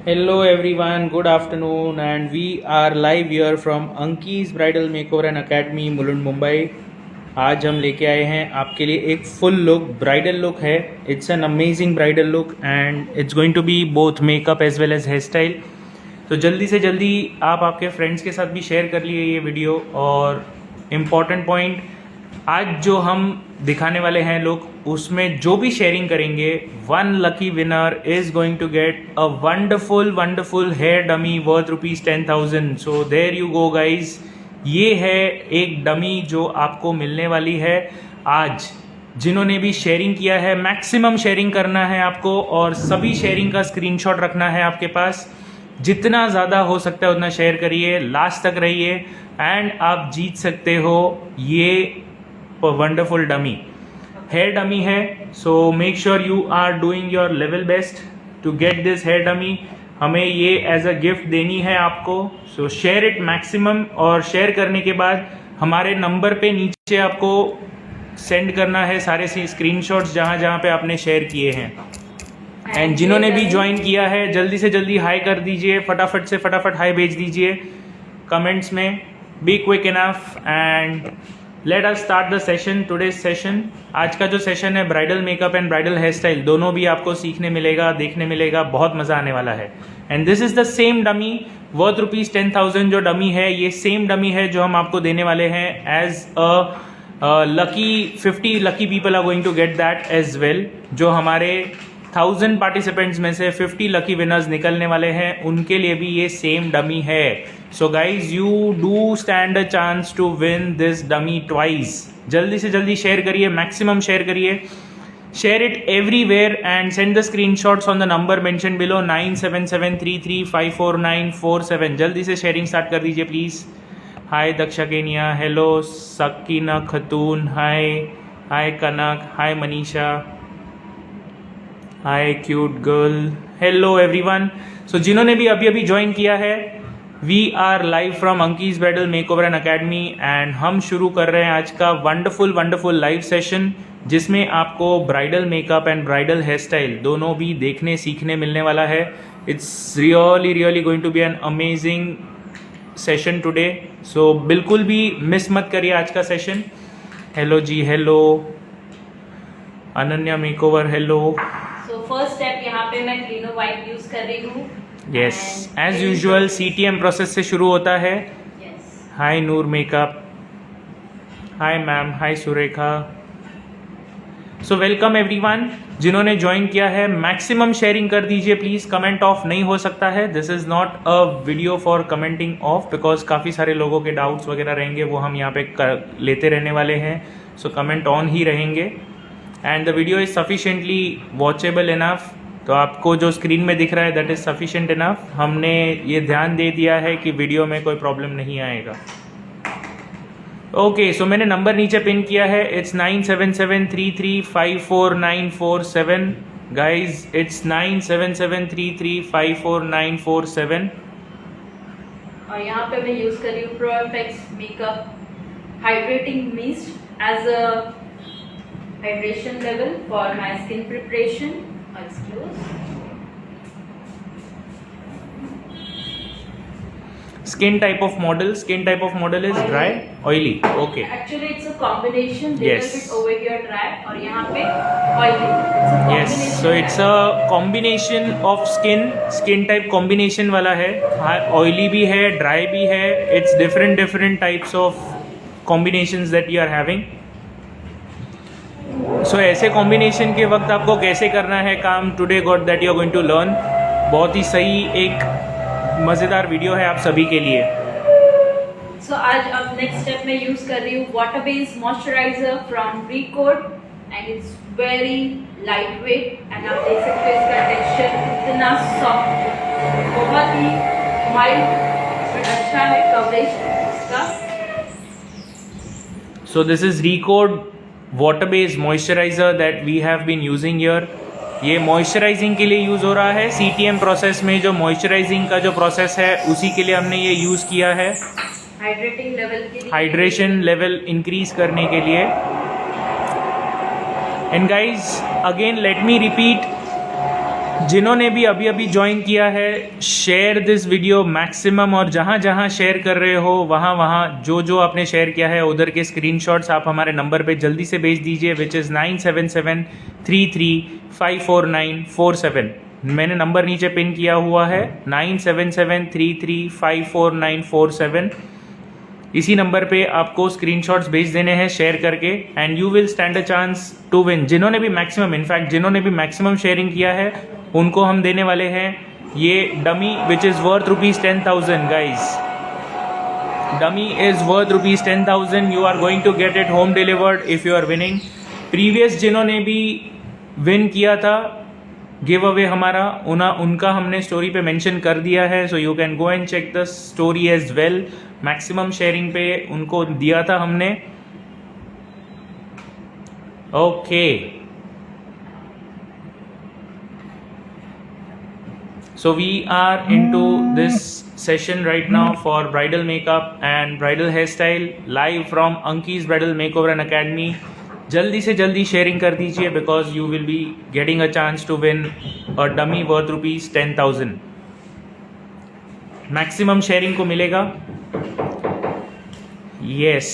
Hello everyone, good afternoon, and we are live here from Anki's Bridal Makeover and Academy, Mulund Mumbai. आज हम लेके आए हैं आपके लिए एक फुल लुक ब्राइडल लुक है। It's an amazing bridal look and it's going to be both makeup as well as hair style. तो जल्दी से जल्दी आप आपके फ्रेंड्स के साथ भी शेयर कर लिए ये वीडियो। और इम्पॉर्टेंट पॉइंट, आज जो हम दिखाने वाले हैं लोग, उसमें जो भी शेयरिंग करेंगे, one lucky winner is going to get a wonderful hair dummy worth ₹10,000। So there you go guys, ये है एक डमी जो आपको मिलने वाली है आज। जिन्होंने भी शेयरिंग किया है, मैक्सिमम शेयरिंग करना है आपको और सभी शेयरिंग का स्क्रीनशॉट रखना है आपके पास। जितना ज़्यादा हो सकता है उतना शेयर करिए, लास्ट तक रहिए एंड आप जीत सकते हो ये वंडरफुल डमी। हेयर डमी है, so make sure you are doing your level best to get this hair dummy. हमें ये एज अ गिफ्ट देनी है आपको, सो शेयर इट मैक्सिमम। और शेयर करने के बाद हमारे नंबर पे नीचे आपको सेंड करना है सारे स्क्रीनशॉट्स जहाँ जहाँ पे आपने शेयर किए हैं। एंड जिन्होंने भी ज्वाइन किया है, जल्दी से जल्दी हाई कर दीजिए, फटाफट से फटाफट हाई भेज दीजिए कमेंट्स में। Be quick enough and let us start the session, today's session. आज का जो सेशन है, bridal makeup and bridal hair style दोनों भी आपको सीखने मिलेगा, देखने मिलेगा, बहुत मज़ा आने वाला है। And this is the same dummy worth ₹10,000। जो डमी है, ये सेम डमी है जो हम आपको देने वाले हैं as a lucky 50 lucky people are going to get that as well. जो हमारे 1000 पार्टिसिपेंट्स में से 50 लकी विनर्स निकलने वाले हैं, उनके लिए भी ये सेम डमी है। So guys, you do stand a chance to win this dummy twice. जल्दी से जल्दी शेयर करिए, मैक्सिमम शेयर करिए, share it everywhere and send the screenshots on the number mention below 9773354947। जल्दी से शेयरिंग स्टार्ट कर दीजिए please. Hi Daksha Kenia, hello Sakina Khatun, hi hi Kanak, hi Manisha, hi cute girl, hello everyone. So जिन्होंने भी अभी अभी ज्वाइन किया है, we are live from Anki's bridal makeover and academy and हम शुरू कर रहे हैं आज का वंडरफुल लाइव सेशन, जिसमें आपको bridal makeup and bridal hair style दोनों भी देखने सीखने मिलने वाला है। It's really going to be an amazing session today. So बिल्कुल भी मिस मत करिए आज का session. Hello ji, hello Ananya makeover, hello. First step यहाँ पे मैं क्लीनो वाइप यूज कर रही हूँ। Yes, as usual CTM process से शुरू होता है। Hi Noor makeup, hi ma'am, hi Surekha. So welcome everyone. जिन्होंने ज्वाइन किया है, मैक्सिमम शेयरिंग कर दीजिए प्लीज़। कमेंट ऑफ नहीं हो सकता है, this is not a video for commenting of, because काफ़ी सारे लोगों के डाउट्स वगैरह रहेंगे, वो हम यहाँ पे लेते रहने वाले हैं। सो कमेंट ऑन ही रहेंगे and the video is sufficiently watchable enough. तो आपको जो स्क्रीन में दिख रहा है दैट इज सफिशिएंट इनफ। हमने ये ध्यान दे दिया है कि वीडियो में कोई प्रॉब्लम नहीं आएगा। ओके, सो मैंने नंबर नीचे पिन किया है, इट्स 9773354947। Guys, it's 9773354947। और यहाँ पे मैं यूज कर रही हूँ ProFX makeup hydrating mist as a hydration level for my skin preparation. Skin type of model is oily. dry, oily. Okay. Actually, it's a combination. Yes. Little bit over here dry और यहाँ पे oily. Yes. So it's a combination of skin type combination वाला है। Oily भी है, dry भी है। It's different types of combinations that you are having. सो ऐसे कॉम्बिनेशन के वक्त आपको कैसे करना है काम, today got that you are going to learn. बहुत ही सही एक मज़ेदार वीडियो है आप सभी के लिए। सो आज अब नेक्स्ट स्टेप में यूज कर रही हूँ water based moisturiser from Recode and it's very light weight and आप देख सकते हो इसका टेक्सचर इतना सॉफ्ट, बहुत ही माइल्ड, अच्छा है कवरेज इसका। So this is recode water based moisturiser that we have been using here. ये मॉइस्चराइजिंग के लिए यूज़ हो रहा है। CTM प्रोसेस में जो मॉइस्चराइजिंग का जो प्रोसेस है, उसी के लिए हमने ये यूज़ किया है, हाइड्रेशन लेवल इंक्रीज करने के लिए। And guys, again let me repeat, जिन्होंने भी अभी अभी ज्वाइन किया है, शेयर दिस वीडियो मैक्सिमम, और जहाँ जहाँ शेयर कर रहे हो वहाँ वहाँ जो जो आपने शेयर किया है उधर के स्क्रीनशॉट्स आप हमारे नंबर पे जल्दी से भेज दीजिए, विच इज़ 9773354947। मैंने नंबर नीचे पिन किया हुआ है 9773354947। इसी नंबर पे आपको स्क्रीनशॉट्स भेज देने हैं शेयर करके, and you will stand a chance to win. जिन्होंने भी मैक्सिमम, इनफैक्ट जिन्होंने भी मैक्सिमम शेयरिंग किया है उनको हम देने वाले हैं ये dummy which is worth ₹10,000 guys. Dummy is worth ₹10,000। You are going to get it home delivered if you are winning. Previous जिन्होंने भी विन किया था गिव अवे हमारा, उनका हमने स्टोरी पे मेंशन कर दिया है, so you can go and check the story as well. Maximum sharing पे उनको दिया था हमने। Okay, so we are into this session right now for bridal makeup and bridal hairstyle live from Anki's Bridal Makeover and Academy. जल्दी से जल्दी sharing कर दीजिए because you will be getting a chance to win a dummy worth ₹10,000. Maximum sharing को मिलेगा। Yes,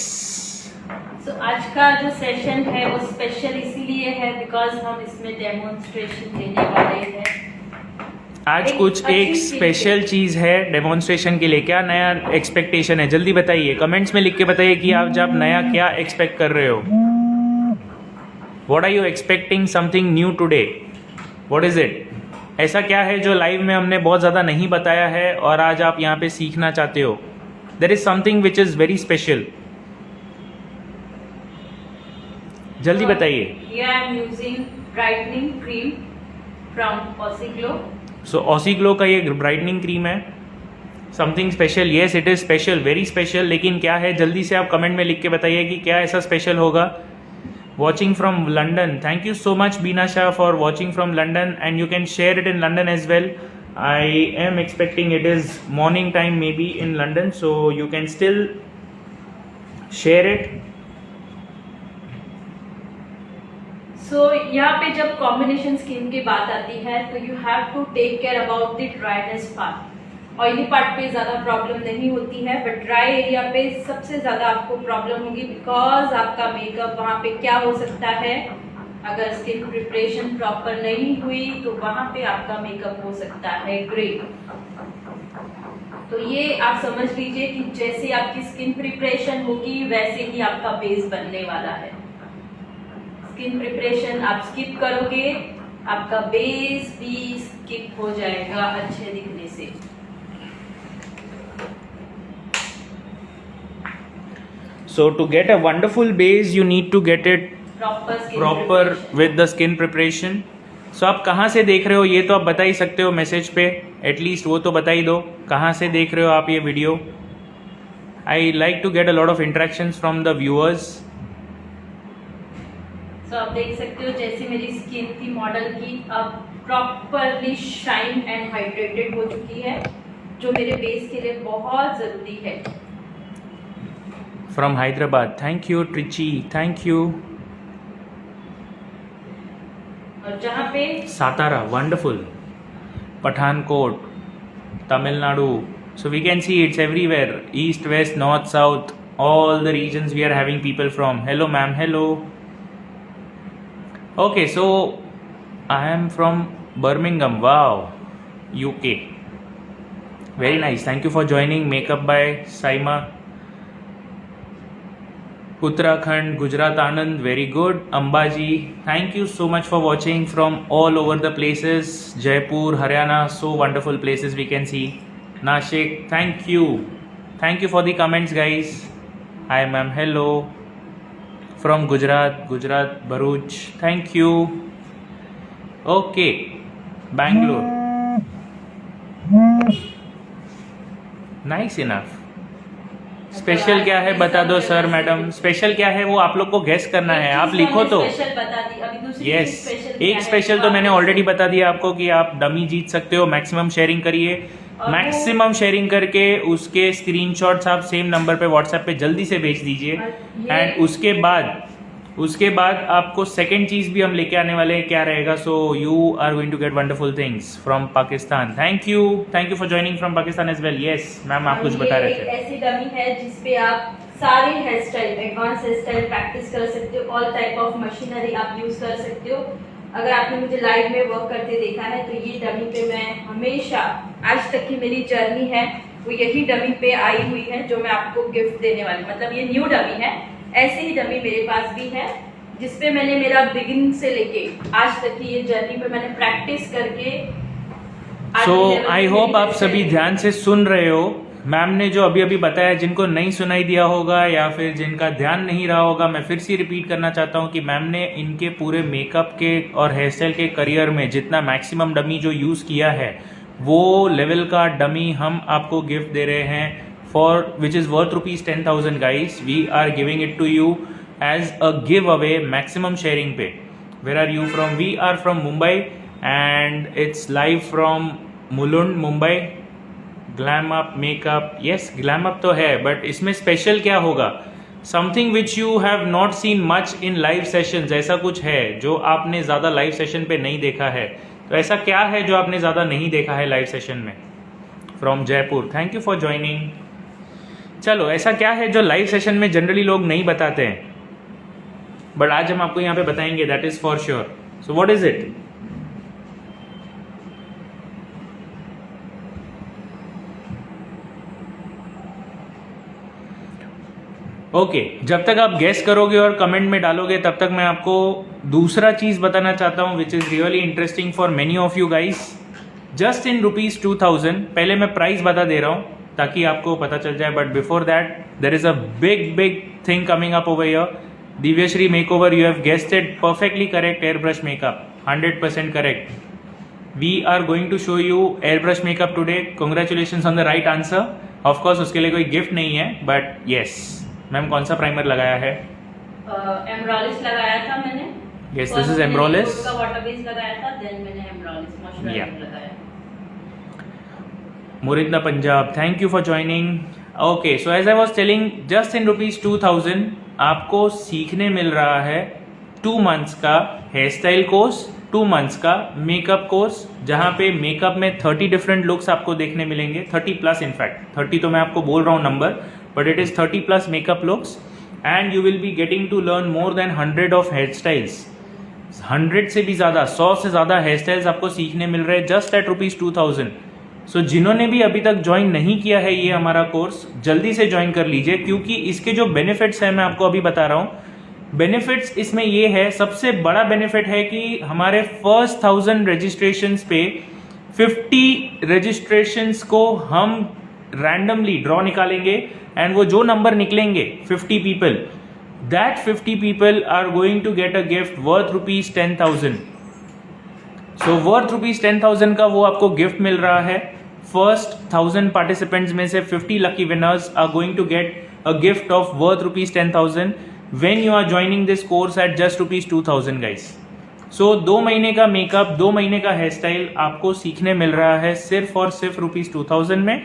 तो आज का जो सेशन है वो स्पेशल इसीलिए है बिकॉज हम इसमें डेमोन्स्ट्रेशन देने वाले हैं। आज कुछ एक स्पेशल चीज़ है डेमोन्स्ट्रेशन के लिए। क्या नया एक्सपेक्टेशन है, जल्दी बताइए, कमेंट्स में लिख के बताइए कि आज आप नया क्या एक्सपेक्ट कर रहे हो। What are you expecting something new today, what is it? ऐसा क्या है जो लाइव में हमने बहुत ज़्यादा नहीं बताया है और आज आप यहाँ पे सीखना चाहते हो? There is something which is very special, जल्दी बताइए। Here I am using brightening cream from Aussie Glow. So Aussie glow का ये ब्राइटनिंग क्रीम है। Something special, yes it is special, very special. लेकिन क्या है, जल्दी से आप कमेंट में लिख के बताइए कि क्या ऐसा स्पेशल होगा। Watching from London, thank you so much Bina Shah for watching from London, and you can share it in London as well. I am expecting it is morning time may be in London, so you can still share it. So यहाँ पे जब combination skin की बात आती है तो you have to take care about the dryness part. Oily part पे ज़्यादा प्रॉब्लम नहीं होती है, बट ड्राई एरिया पे सबसे ज़्यादा आपको प्रॉब्लम होगी बिकॉज आपका मेकअप वहाँ पे क्या हो सकता है, अगर स्किन प्रिपरेशन प्रॉपर नहीं हुई तो वहाँ पे आपका मेकअप हो सकता है ग्रे। तो ये आप समझ लीजिए कि जैसे आपकी स्किन प्रिपरेशन होगी वैसे ही आपका बेस बनने वाला है। स्किन प्रिपरेशन आप स्किप करोगे, आपका बेस भी स्किप हो जाएगा अच्छे दिखने से। So to get a wonderful base, you need to get it proper with the skin preparation. So आप कहाँ से देख रहे हो ये तो आप बता ही सकते हो मैसेज पे, एटलीस्ट वो तो बता ही दो कहाँ से देख रहे हो आप ये video. I like to get a lot of interactions from the viewers. तो आप देख सकते हो जैसे मेरी स्किन थी मॉडल की अब प्रॉपरली शाइन एंड हाइड्रेटेड हो चुकी है, जो मेरे बेस के लिए बहुत ज़रूरी है। From Hyderabad, thank you Trichy, thank you. और जहाँ पे Satara, wonderful. Pathankot, Tamil Nadu, so we can see it's everywhere, east, west, north, south, all the regions we are having people from. Hello ma'am, hello. Okay, so I am from Birmingham, wow, UK. Very nice, thank you for joining. Makeup by Saima. Uttarakhand, Gujarat, Anand, very good. Ambaji, thank you so much for watching from all over the places. Jaipur, Haryana, so wonderful places we can see. Nashik, thank you for the comments guys. Hi ma'am, hello. From Gujarat, Bharuch, thank you. Okay, Bangalore, nice enough. Special क्या है बता दो sir madam, special क्या है वो आप लोग को गेस करना है, आप लिखो तो। यस, एक स्पेशल तो मैंने ऑलरेडी बता दिया आपको कि आप डमी जीत सकते हो। मैक्सिमम शेयरिंग करिए, मैक्सिमम शेयरिंग करके उसके स्क्रीनशॉट्स आप सेम नंबर पे व्हाट्सएप पे जल्दी से भेज दीजिए, एंड उसके बाद उसके बाद आपको सेकेंड चीज़ भी हम लेके आने वाले हैं, क्या रहेगा? So you are going to get wonderful things from Pakistan. Thank you for joining from Pakistan as well. Yes ma'am, आप कुछ बता रहे थे। ऐसी डमी है जिसपे आप सारे hair style, advance hair style practice कर सकते हो। ऑल टाइप ऑफ मशीनरी आप यूज कर सकते हो। अगर आपने मुझे लाइव में वर्क करते देखा है तो ये डमी पे मैं हमेशा, आज तक की मेरी जर्नी है वो यही डमी पे आई हुई है जो मैं आपको गिफ्ट देने वाली, मतलब ये न्यू डमी है। ऐसे ही डमी मेरे पास भी है जिसपे मैंने मेरा बिगिनिंग से लेके आज तक की ये जर्नी पे मैंने प्रैक्टिस करके। सो आई होप आप सभी ध्यान से सुन रहे हो। मैम ने जो अभी अभी बताया, जिनको नहीं सुनाई दिया होगा या फिर जिनका ध्यान नहीं रहा होगा, मैं फिर से रिपीट करना चाहता हूँ कि मैम ने इनके पूरे मेकअप के और हेयर स्टाइल के करियर में जितना मैक्सिमम डमी जो यूज़ किया है वो लेवल का डमी हम आपको गिफ्ट दे रहे हैं for which is worth ₹10,000 guys. We are giving it to you as a give away, maximum sharing पे। Where are you from? We are from Mumbai and it's live from Mulund, Mumbai. Glam up makeup, yes glam up तो है, but इसमें special क्या होगा? Something which you have not seen much in live sessions. ऐसा कुछ है जो आपने ज़्यादा लाइव सेशन पे नहीं देखा है। तो ऐसा क्या है जो आपने ज़्यादा नहीं देखा है लाइव सेशन में? From Jaipur, thank you for joining. चलो, ऐसा क्या है जो लाइव सेशन में जनरली लोग नहीं बताते हैं, बट आज हम आपको यहाँ पे बताएंगे, that is for sure. So what is it? Okay, जब तक आप गेस करोगे और कमेंट में डालोगे तब तक मैं आपको दूसरा चीज बताना चाहता हूं which is really interesting for many of you guys. Just in ₹2,000, पहले मैं प्राइस बता दे रहा हूं ताकि आपको पता चल जाए, but before that there is a big thing coming up over here. Divyashree makeover, you have guessed it perfectly correct. Air brush makeup 100% correct. We are going to show you air brush makeup today. Congratulations on the right answer. Of course उसके लिए कोई gift नहीं है, but yes. Ma'am कौन सा primer लगाया है? एमरोलिस लगाया था मैंने। यस, दिस इज एमरोलिस का वाटर बेस लगाया था, देन मैंने एमरोलिस मॉइस्चराइजर लगाया। मुरिद्ना Punjab, thank you for joining. Okay, so as I was telling, just in ₹2,000 आपको सीखने मिल रहा है 2 मंथ्स का हेयर स्टाइल कोर्स, 2 मंथ्स का मेकअप कोर्स, जहां पे मेकअप में 30 डिफरेंट लुक्स आपको देखने मिलेंगे। 30+ इनफैक्ट, 30 तो मैं आपको बोल रहा हूँ number, but it is 30+ makeup looks and you will be getting to learn more than 100 of hairstyles. 100 से भी ज़्यादा, 100 से ज़्यादा हेयर स्टाइल्स आपको सीखने मिल रहे हैं जस्ट एट ₹2,000। सो जिन्होंने भी अभी तक ज्वाइन नहीं किया है ये हमारा कोर्स, जल्दी से ज्वाइन कर लीजिए, क्योंकि इसके जो बेनिफिट्स हैं मैं आपको अभी बता रहा हूँ। बेनिफिट्स इसमें ये है, सबसे बड़ा बेनिफिट है कि हमारे फर्स्ट 1000 रजिस्ट्रेशंस पे 50 रजिस्ट्रेशंस को हम रैंडमली ड्रॉ निकालेंगे एंड वो जो नंबर निकलेंगे 50 people, that 50 people are going to get a gift worth ₹10,000। So worth ₹10,000 का वो आपको गिफ्ट मिल रहा है। फर्स्ट 1000 पार्टिसिपेंट्स में से 50 lucky winners are going to get a gift of worth ₹10,000 when you are joining this course at just ₹2,000 guys. So 2 महीने का makeup, 2 महीने का हेयर स्टाइल आपको सीखने मिल रहा है सिर्फ और सिर्फ ₹2,000 में।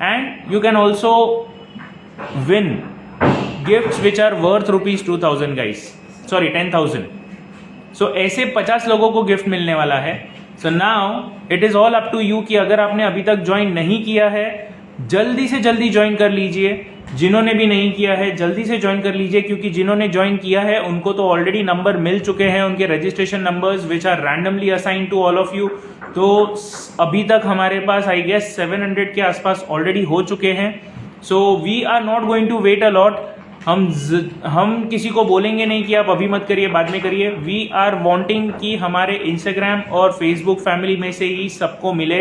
And you can also win gifts which are worth ₹2,000 guys, sorry 10,000. So ऐसे 50 लोगों को गिफ्ट मिलने वाला है। So now it is all up to you कि अगर आपने अभी तक ज्वाइन नहीं किया है, जल्दी से जल्दी ज्वाइन कर लीजिए। जिन्होंने भी नहीं किया है जल्दी से ज्वाइन कर लीजिए, क्योंकि जिन्होंने ज्वाइन किया है उनको तो ऑलरेडी नंबर मिल चुके हैं, उनके registration numbers which are randomly assign to all of you. तो अभी तक हमारे पास आई गेस 700 के आसपास ऑलरेडी हो चुके हैं। So we are not going to wait a lot. हम किसी को बोलेंगे नहीं कि आप अभी मत करिए, बाद में करिए। वी आर वांटिंग कि हमारे इंस्टाग्राम और फेसबुक फैमिली में से ही सबको मिले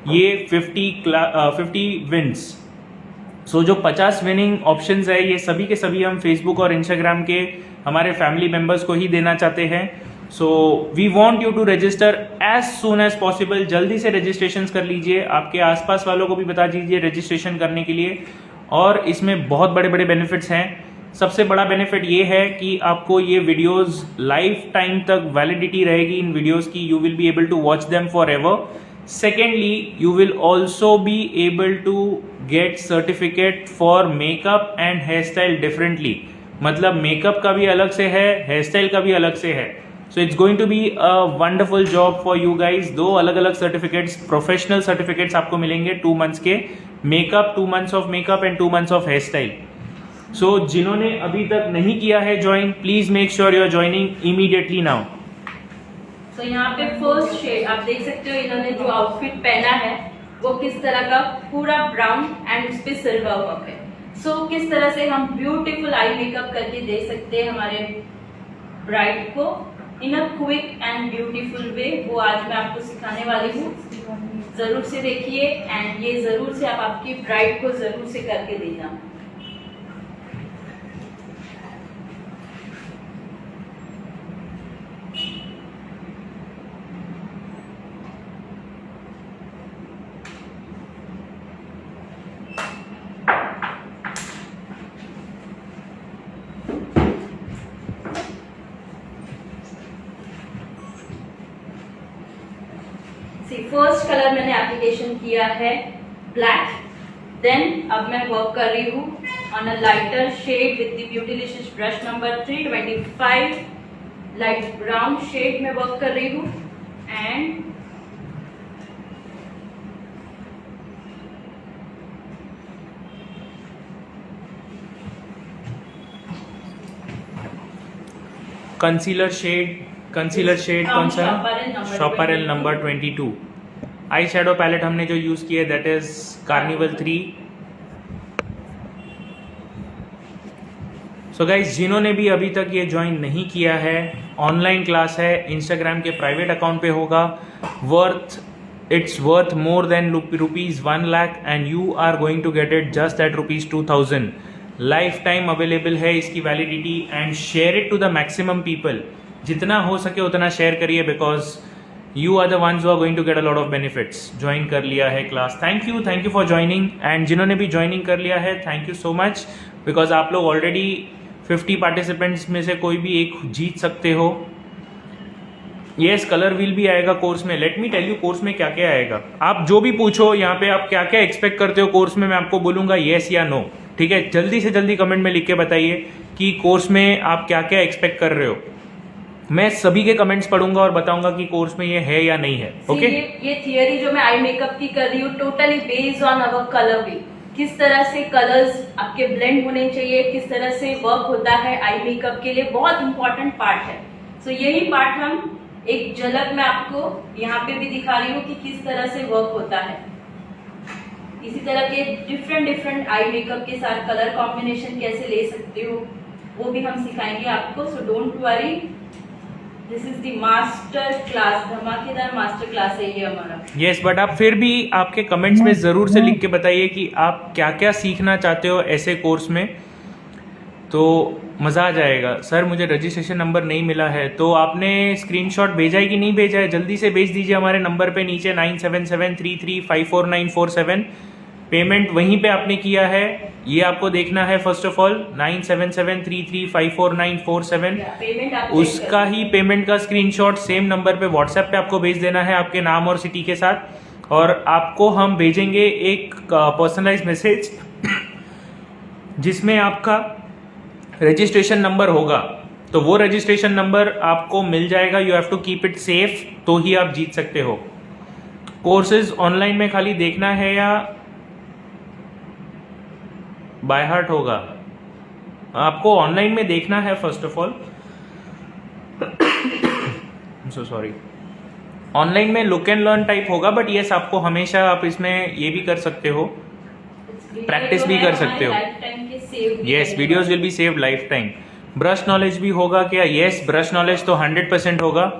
ये 50 विन्स। सो जो 50 विनिंग ऑप्शंस है ये सभी के सभी हम फेसबुक और इंस्टाग्राम के हमारे फैमिली मेंबर्स को ही देना चाहते हैं। So we want you to register as soon as possible. जल्दी से रजिस्ट्रेशन कर लीजिए, आपके आसपास वालों को भी बता दीजिए रजिस्ट्रेशन करने के लिए। और इसमें बहुत बड़े बड़े बेनिफिट्स हैं। सबसे बड़ा बेनिफिट ये है कि आपको ये वीडियोस लाइफ टाइम तक वैलिडिटी रहेगी इन वीडियोस की, you will be able to watch them forever. Secondly, you will also be able to get certificate for makeup and hairstyle differently, मतलब मेकअप का भी अलग से है, हेयर स्टाइल का भी अलग से है. So it's going to be a wonderful job for you guys. 2 अलग अलग सर्टिफिकेट्स, प्रोफेशनल सर्टिफिकेट्स आपको मिलेंगे 2 मंथ्स के. Makeup 2 months of makeup and 2 months of hair style. So जिन्होंने अभी तक नहीं किया है join, please make sure you are joining immediately now. तो यहाँ पे फर्स्ट शेड आप देख सकते हो, इन्होंने जो आउटफिट पहना है वो किस तरह का, पूरा ब्राउन एंड उस पे सिल्वर वर्क है. सो किस तरह से हम ब्यूटीफुल आई मेकअप करके दे सकते हैं हमारे ब्राइड को in a quick and beautiful way, वो आज मैं आपको सिखाने वाली हूँ. जरूर से देखिए एंड ये जरूर से आप आपकी ब्राइड को जरूर से करके देना. फर्स्ट कलर मैंने एप्लीकेशन किया है ब्लैक. देन अब मैं वर्क कर रही हूँ on a lighter shade with the Beautilicious brush number 325. Light brown shade में वर्क कर रही हूँ एंड कंसीलर शेड कौन सा है? Shoprel number 22. Eye shadow palette हमने जो यूज किया that is Carnival 3. So guys, जिन्होंने भी अभी तक ये ज्वाइन नहीं किया है, ऑनलाइन क्लास है, इंस्टाग्राम के प्राइवेट अकाउंट पे होगा. It's worth more than rupees 1 lakh and you are going to get it just at rupees 2000. Life time available है इसकी validity and share it to the maximum people. जितना हो सके उतना शेयर करिए because you are the ones who are going to get a lot of benefits. Join कर लिया है class, thank you for joining. And जिन्होंने भी ज्वाइनिंग कर लिया है, thank you so much because आप लोग ऑलरेडी 50 पार्टिसिपेंट्स में से कोई भी एक जीत सकते हो. येस, कलर व्हील भी आएगा कोर्स में. Let me tell you course में क्या क्या आएगा. आप जो भी पूछो यहाँ पे, आप क्या क्या एक्सपेक्ट करते हो कोर्स में, मैं आपको बोलूंगा येस या नो. ठीक है, जल्दी से जल्दी कमेंट में लिख के बताइए कि कोर्स में आप क्या क्या एक्सपेक्ट कर रहे हो. मैं सभी के कमेंट्स पढ़ूंगा और बताऊंगा कि कोर्स में ये है या नहीं है. ओके, ये थियरी जो मैं आई मेकअप की कर रही हूँ totally based on our colour wheel. किस तरह से कलर्स आपके ब्लेंड होने चाहिए, किस तरह से वर्क होता है आई मेकअप के लिए, बहुत इंपॉर्टेंट पार्ट है. सो यही पार्ट हम एक झलक में आपको यहाँ पे भी दिखा रही हूँ कि किस तरह से वर्क होता है. इसी तरह के डिफरेंट आई मेकअप के साथ कलर कॉम्बिनेशन कैसे ले सकते हो वो भी हम सिखाएंगे आपको. So don't worry, this is the master class, धमाकेदार मास्टर क्लास है ये हमारा. यस, बट आप फिर भी आपके कमेंट्स में जरूर से लिख के बताइए कि आप क्या क्या सीखना चाहते हो ऐसे कोर्स में, तो मज़ा आ जाएगा. सर मुझे रजिस्ट्रेशन नंबर नहीं मिला है, तो आपने स्क्रीनशॉट भेजा है कि नहीं भेजा है? जल्दी से भेज दीजिए हमारे नंबर पे नीचे 9773354947. पेमेंट वहीं पे आपने किया है, ये आपको देखना है. फर्स्ट ऑफ ऑल 9773354947, उसका ही पेमेंट का स्क्रीनशॉट सेम नंबर पे व्हाट्सएप पे आपको भेज देना है आपके नाम और सिटी के साथ. और आपको हम भेजेंगे एक पर्सनलाइज मैसेज जिसमें आपका रजिस्ट्रेशन नंबर होगा. तो वो रजिस्ट्रेशन नंबर आपको मिल जाएगा. You have to keep it safe, तो ही आप जीत सकते हो. कोर्सेज ऑनलाइन में खाली देखना है या बाय हार्ट होगा? आपको ऑनलाइन में देखना है first of all. So sorry, online में लुक एंड लर्न टाइप होगा, बट यस आपको हमेशा आप इसमें ये भी कर सकते हो, प्रैक्टिस भी कर सकते हो. Yes, videos will be saved life time. Brush knowledge भी होगा क्या? यस, ब्रश नॉलेज तो 100% होगा.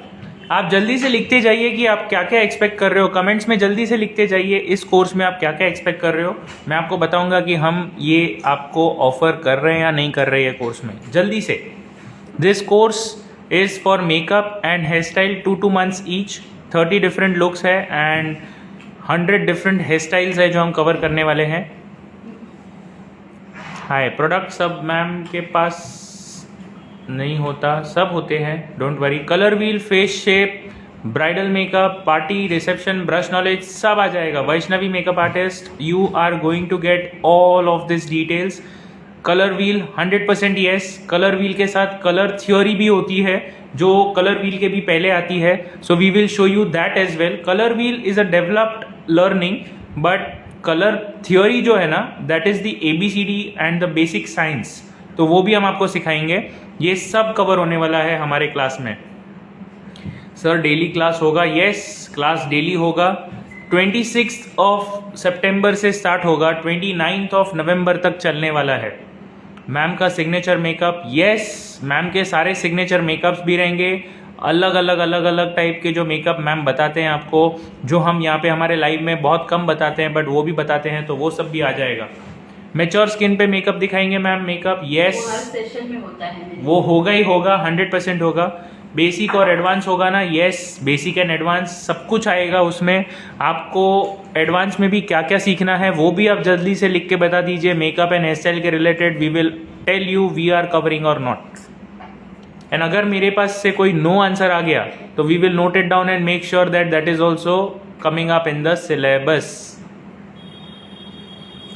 आप जल्दी से लिखते जाइए कि आप क्या क्या एक्सपेक्ट कर रहे हो. कमेंट्स में जल्दी से लिखते जाइए इस कोर्स में आप क्या क्या एक्सपेक्ट कर रहे हो. मैं आपको बताऊंगा कि हम ये आपको ऑफर कर रहे हैं या नहीं कर रहे हैं कोर्स में. जल्दी से. This course is for makeup and hair style 2 months each. 30 different looks है एंड 100 डिफरेंट हेयर स्टाइल्स है जो हम कवर करने वाले हैं. हाय, प्रोडक्ट सब मैम के पास नहीं होता, सब होते हैं, don't worry. Colour wheel, face shape, bridal makeup, party, reception, brush knowledge सब आ जाएगा. Vaishnavi makeup artist, you are going to get all of this details colour wheel 100% yes. Colour wheel के साथ कलर थ्योरी भी होती है जो कलर व्हील के भी पहले आती है, so we will show you that as well. Colour wheel is a developed learning, but colour theory जो है ना, that is the ABCD and the basic science, तो वो भी हम आपको सिखाएंगे। ये सब कवर होने वाला है हमारे क्लास में। सर डेली क्लास होगा? यस, क्लास डेली होगा। 26 सितंबर से स्टार्ट होगा, 29 नवंबर तक चलने वाला है। मैम का सिग्नेचर मेकअप, यस, मैम के सारे सिग्नेचर मेकअप्स भी रहेंगे। अलग अलग टाइप के जो मेकअप मैम बताते हैं आपको, जो हम यहाँ पे हमारे लाइव में बहुत कम बताते हैं, बट वो भी बताते हैं, तो वो सब भी आ जाएगा। मैच्योर स्किन पे मेकअप दिखाएंगे मैम, मेकअप, यस, हर सेशन में होता है, वो होगा ही होगा, 100% होगा। बेसिक और एडवांस होगा ना, यस, बेसिक एंड एडवांस सब कुछ आएगा उसमें। आपको एडवांस में भी क्या क्या सीखना है वो भी आप जल्दी से लिख के बता दीजिए। मेकअप एंड हेयर स्टाइल के related we will tell you we are covering और नॉट। एंड अगर मेरे पास से कोई नो आंसर आ गया तो we will note it down and make sure that that is also coming up in the syllabus.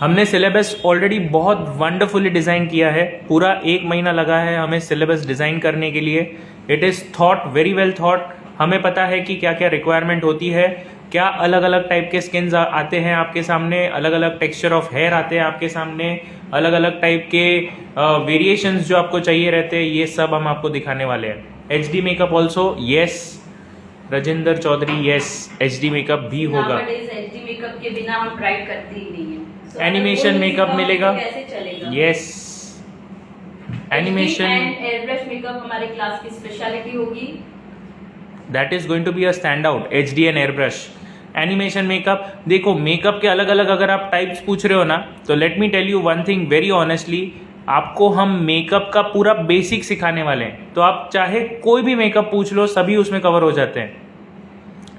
हमने सिलेबस ऑलरेडी बहुत वंडरफुली डिज़ाइन किया है, पूरा 1 महीना लगा है हमें सिलेबस डिज़ाइन करने के लिए। It is thought, very well thought. हमें पता है कि क्या क्या रिक्वायरमेंट होती है, क्या अलग अलग टाइप के स्किन्स आते हैं आपके सामने, अलग अलग टेक्सचर ऑफ हेयर आते हैं आपके सामने, अलग अलग टाइप के वेरिएशंस जो आपको चाहिए रहते हैं, ये सब हम आपको दिखाने वाले हैं। HD makeup also, yes, Rajendra Chaudhary, yes, HD makeup भी होगा। HD मेकअप के बिना हम ब्राइट करते ही नहीं है। एनिमेशन मेकअप मिलेगा, कैसे चलेगा? Yes, animation and airbrush makeup हमारे क्लास की स्पेशलिटी होगी। That is going to be a stand out, HD and airbrush. Animation makeup, देखो मेकअप के अलग अलग अगर आप टाइप्स पूछ रहे हो ना, तो let me tell you one thing very honestly, आपको हम मेकअप का पूरा बेसिक सिखाने वाले हैं। तो आप चाहे कोई भी मेकअप पूछ लो, सभी उसमें कवर हो जाते हैं।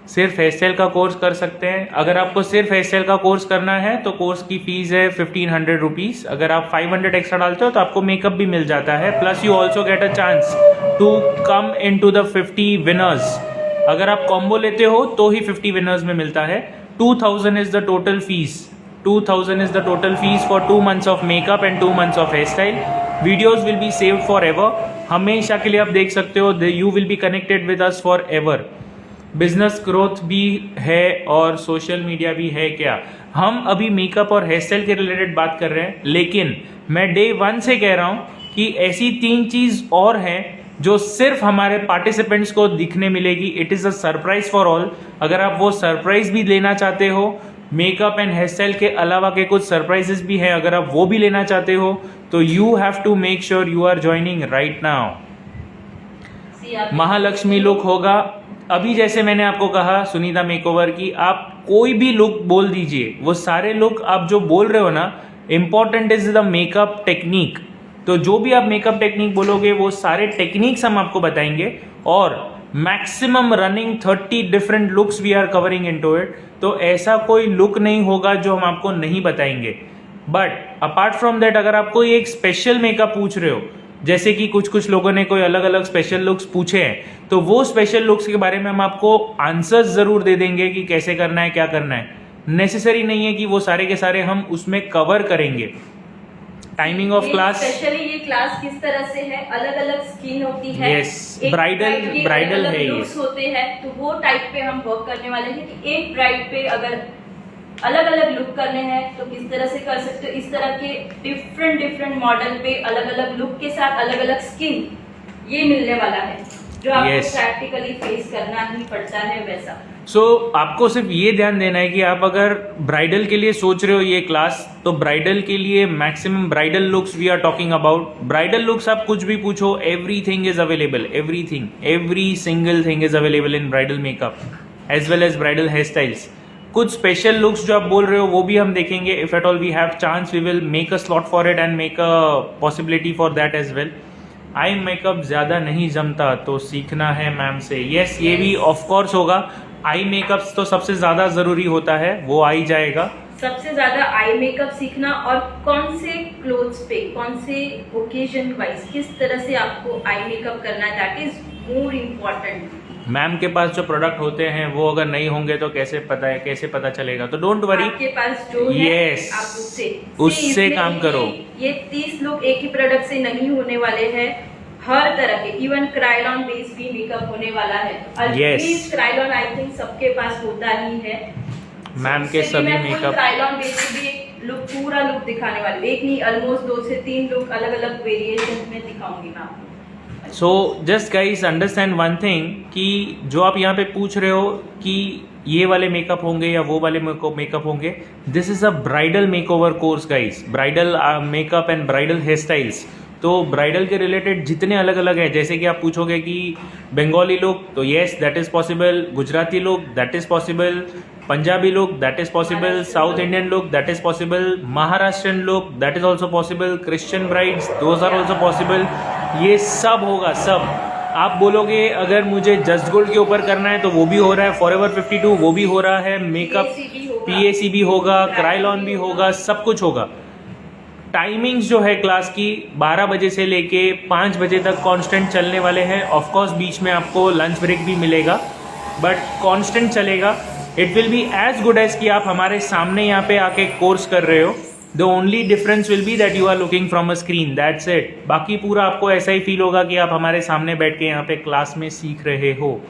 सिर्फ हेयर स्टाइल का कोर्स कर सकते हैं। अगर आपको सिर्फ हेयर स्टाइल का कोर्स करना है तो कोर्स की फीस है 1500 रुपीज़। अगर आप 500 एक्स्ट्रा डालते हो तो आपको मेकअप भी मिल जाता है, plus you also get a chance to come in to the 50 winners. अगर आप कॉम्बो लेते हो तो ही 50 विनर्स में मिलता है। 2000 is the total fee, 2000 is the total fee for 2 months of makeup and 2 months of hair style. Videos will be saved forever, हमेशा के लिए आप देख सकते हो। You will be connected with us forever. Business growth भी है और सोशल मीडिया भी है। क्या हम अभी मेकअप और हेयर स्टाइल के रिलेटेड बात कर रहे हैं, लेकिन मैं डे 1 से कह रहा हूं कि ऐसी 3 चीज और हैं जो सिर्फ हमारे पार्टिसिपेंट्स को दिखने मिलेगी। It is a surprise for all. अगर आप वो सरप्राइज भी लेना चाहते हो, मेकअप एंड हेयर स्टाइल के अलावा के कुछ सरप्राइजेस भी हैं, अगर आप वो भी लेना चाहते हो तो you have to make sure you are joining right now. Mahalakshmi look होगा। अभी जैसे मैंने आपको कहा सुनीता मेकओवर की, आप कोई भी लुक बोल दीजिए, वो सारे लुक आप जो बोल रहे हो ना, important is the makeup technique. तो जो भी आप मेकअप टेक्निक बोलोगे वो सारे टेक्निक्स हम आपको बताएंगे, और maximum running 30 different looks we are covering into it. तो ऐसा कोई लुक नहीं होगा जो हम आपको नहीं बताएंगे। बट अपार्ट फ्रॉम दैट, अगर आप कोई एक स्पेशल मेकअप पूछ रहे हो, जैसे कि कुछ लोगों ने कोई अलग अलग स्पेशल लुक्स पूछे हैं, तो वो स्पेशल लुक्स के बारे में हम आपको आंसर्स जरूर दे देंगे कि कैसे करना है, क्या करना है। नेसेसरी नहीं है कि वो सारे के सारे हम उसमें कवर करेंगे। टाइमिंग ऑफ क्लास, स्पेशली ये क्लास किस तरह से है, अलग अलग स्किन होती है, यस, ब्राइडल है, ये होते हैं, तो वो टाइप पे हम वर्क करने वाले हैं कि एक ब्राइड पे अगर अलग अलग लुक करने हैं तो किस तरह से कर सकते हो। इस तरह के डिफरेंट मॉडल पे अलग अलग लुक के साथ अलग अलग स्किन ये मिलने वाला है, जो आपको प्रैक्टिकली फेस करना ही पड़ता है वैसा। सो आपको सिर्फ ये ध्यान देना है कि आप अगर ब्राइडल के लिए सोच रहे हो ये क्लास, तो ब्राइडल के लिए maximum bridal looks we are talking about. Bridal looks आप कुछ भी पूछो, everything is available, every single thing is available in bridal makeup as well as bridal hair styles. कुछ स्पेशल लुक्स जो आप बोल रहे हो वो भी हम देखेंगे। If at all we have chance we will make a slot for it and make a possibility for that as well. Eye makeup ज्यादा नहीं जमता तो सीखना है मैम से, यस, ये भी ऑफ कोर्स होगा। आई मेकअप तो सबसे ज्यादा जरूरी होता है, वो आ ही जाएगा। सबसे ज्यादा आई मेकअप सीखना, और कौन से क्लोथ्स पे, कौन से ओकेजन वाइज किस तरह से आपको आई मेकअप करना है, that is more important. Ma'am के पास जो प्रोडक्ट होते हैं वो अगर नहीं होंगे तो कैसे पता चलेगा? तो डोंट वरी, आपके पास जो है Yes. आप उससे इसमें काम करो। ये 30 लुक एक ही प्रोडक्ट से नहीं होने वाले हैं, हर तरह के, इवन क्राइलॉन बेस भी मेकअप होने वाला है। Yes. क्राइलॉन आई थिंक सबके पास होता ही है। मैम के सभी मेकअप क्राइलॉन बेस भी लुक, पूरा लुक दिखाने वाली, एक नहीं ऑलमोस्ट 2 से 3 लुक अलग अलग वेरिएशन में दिखाऊंगी मैं आपको। So just guys understand one thing कि जो आप यहाँ पे पूछ रहे हो कि ये वाले मेकअप होंगे या वो वाले मेकअप होंगे, this is a bridal makeover course guys, bridal makeup and bridal hair styles. तो ब्राइडल के रिलेटेड जितने अलग अलग हैं, जैसे कि आप पूछोगे कि बंगाली लुक, तो yes that is possible, Gujarati look that is possible, Punjabi look that is possible, South Indian look that is possible, Maharashtrian look that is also possible, Christian brides those are also possible. ये सब होगा, सब। आप बोलोगे अगर मुझे जस्ट गोल्ड के ऊपर करना है तो वो भी हो रहा है, फॉरएवर 52 वो भी हो रहा है, मेकअप PAC भी होगा, क्राइलॉन भी होगा, सब कुछ होगा। टाइमिंग्स जो है क्लास की 12 बजे से लेके 5 बजे तक कांस्टेंट चलने वाले हैं। ऑफ कोर्स बीच में आपको लंच ब्रेक भी मिलेगा, बट कांस्टेंट चलेगा। It will be as good as कि आप हमारे सामने यहाँ पे आके कोर्स कर रहे हो। The only difference will be that you are looking from a screen, that's it. बाकी पूरा आपको ऐसा ही फील होगा कि आप हमारे सामने बैठ के यहाँ पे क्लास में सीख रहे हो।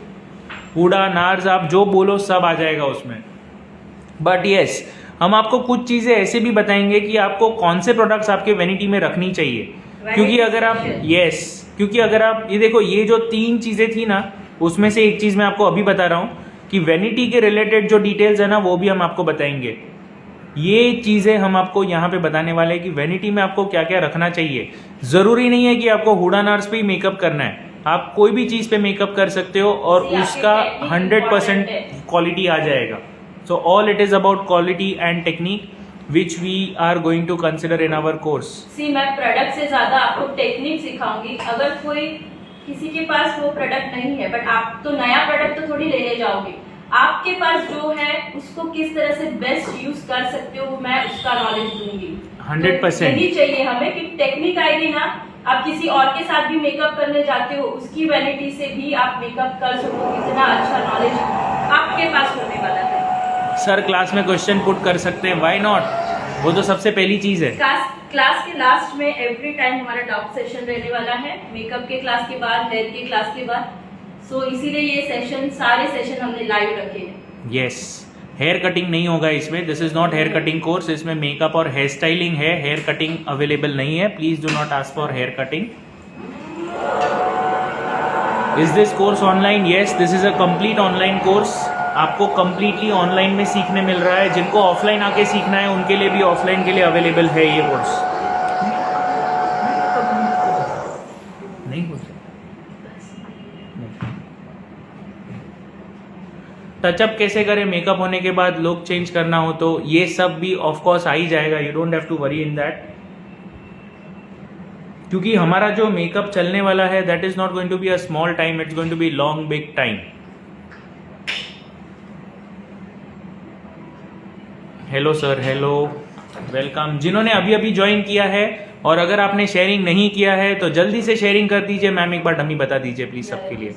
कूड़ा नार्स आप जो बोलो सब आ जाएगा उसमें। बट येस, हम आपको कुछ चीज़ें ऐसे भी बताएंगे कि आपको कौन से प्रोडक्ट्स आपके वैनिटी में रखनी चाहिए, क्योंकि अगर आप क्योंकि अगर आप ये देखो, ये जो 3 चीज़ें थी ना, उसमें से एक चीज़ मैं आपको अभी बता रहा हूँ कि वैनिटी के रिलेटेड जो डिटेल्स है ना, वो भी हम आपको बताएंगे। ये चीज़ें हम आपको यहाँ पे बताने वाले हैं कि वैनिटी में आपको क्या क्या रखना चाहिए। ज़रूरी नहीं है कि आपको हुडा नार्स पे ही मेकअप करना है, आप कोई भी चीज़ पे मेकअप कर सकते हो और उसका 100% क्वालिटी आ जाएगा। So all it is about quality and technique which we are going to consider in our course. See, मैं प्रोडक्ट से ज्यादा आपको टेक्निक सिखाऊंगी। अगर कोई किसी के पास वो प्रोडक्ट नहीं है, बट आप तो नया प्रोडक्ट तो थोड़ी लेने जाओगे, आपके पास जो है उसको किस तरह से बेस्ट यूज कर सकते हो, मैं उसका नॉलेज दूंगी। 100%। तो यही चाहिए हमें कि टेक्निक आएगी ना, आप किसी और के साथ भी मेकअप करने जाते हो, उसकी वैनिटी से भी आप मेकअप कर सको। इतना अच्छा नॉलेज आपके पास होने वाला है। सर क्लास में क्वेश्चन पुट कर सकते हैं, व्हाई नॉट? वो तो सबसे पहली चीज़ है। क्लास के लास्ट में एवरी टाइम हमारा डाउट सेशन रहने वाला है, मेकअप के क्लास के बाद, हेयर के क्लास के बाद। सो इसीलिए ये सेशन, सारे सेशन हमने लाइव रखे हैं। यस, हेयर कटिंग नहीं होगा इसमें, this is not hair cutting course. इसमें मेकअप और हेयर स्टाइलिंग है, हेयर कटिंग अवेलेबल नहीं है। Please do not ask for hair cutting. Is this course online? Yes, this is a complete online course. आपको completely online में सीखने मिल रहा है। जिनको ऑफलाइन आके सीखना है उनके लिए भी ऑफलाइन के लिए अवेलेबल है ये कोर्स। नहीं हो सकता। टचअप कैसे करें मेकअप होने के बाद, लुक चेंज करना हो तो ये सब भी ऑफ कोर्स आ ही जाएगा। You don't have to worry in that, क्योंकि हमारा जो मेकअप चलने वाला है that is not going to be a small time, it's going to be long big time. Hello sir, hello, welcome. जिन्होंने अभी अभी ज्वाइन किया है और अगर आपने शेयरिंग नहीं किया है तो जल्दी से शेयरिंग कर दीजिए। मैम एक बार डमी बता दीजिए प्लीज सबके लिए,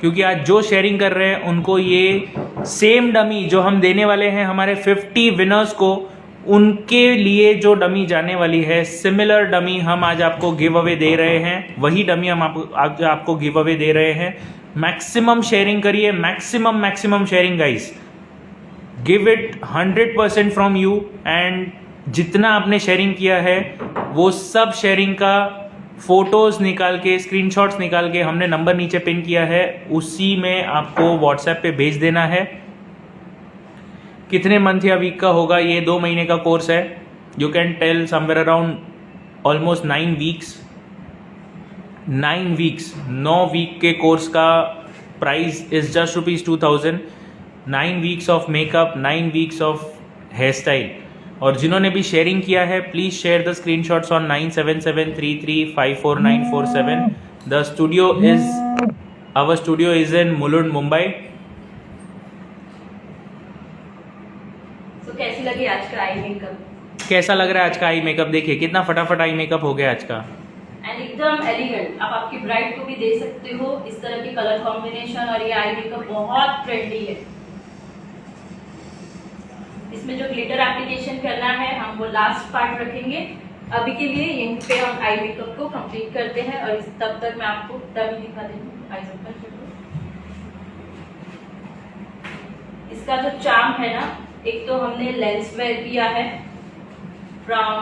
क्योंकि आज जो शेयरिंग कर रहे हैं उनको ये सेम डमी जो हम देने वाले हैं हमारे 50 विनर्स को, उनके लिए जो डमी जाने वाली है, सिमिलर डमी हम आज आपको गिव अवे दे रहे हैं। वही डमी हम आज आपको गिव अवे दे रहे हैं। मैक्सिमम शेयरिंग करिए, maximum sharing guys. Give it 100% from you. And जितना आपने शेयरिंग किया है वो सब शेयरिंग का फोटोज निकाल के, स्क्रीनशॉट्स निकाल के हमने नंबर नीचे पिन किया है, उसी में आपको व्हाट्सएप पे भेज देना है। कितने मंथ या वीक का होगा? ये 2 महीने का कोर्स है। You can tell somewhere around almost 9 weeks. 9 weeks, 9 week के कोर्स का price is just ₹2000। 9 weeks of makeup, 9 weeks of hair style. और जिन्होंने भी शेयरिंग किया है please share the screenshots on 9773354947। The studio is, our studio is in Mulund, Mumbai. तो कैसी लगी आज का आई मेकअप? कैसा लग रहा है आज का आई मेकअप? देखिए कितना फटाफट आई मेकअप हो गया आज का। एंड एकदम एलिगेंट। आप आपकी ब्राइड को भी दे सकते हो इस तरह की कलर कॉम्बिनेशन, और ये आई मेकअप बहुत ट्रेंडी है। इसमें जो ग्लिटर एप्लीकेशन करना है हम वो लास्ट पार्ट रखेंगे। अभी के लिए यहीं पे हम आई मेकअप को कंप्लीट करते हैं, और तब तक मैं आपको डमी दिखा देती हूँ। आईज ओपन कर दो। इसका जो चार्म है ना, एक तो हमने लेंस वेयर किया है फ्रॉम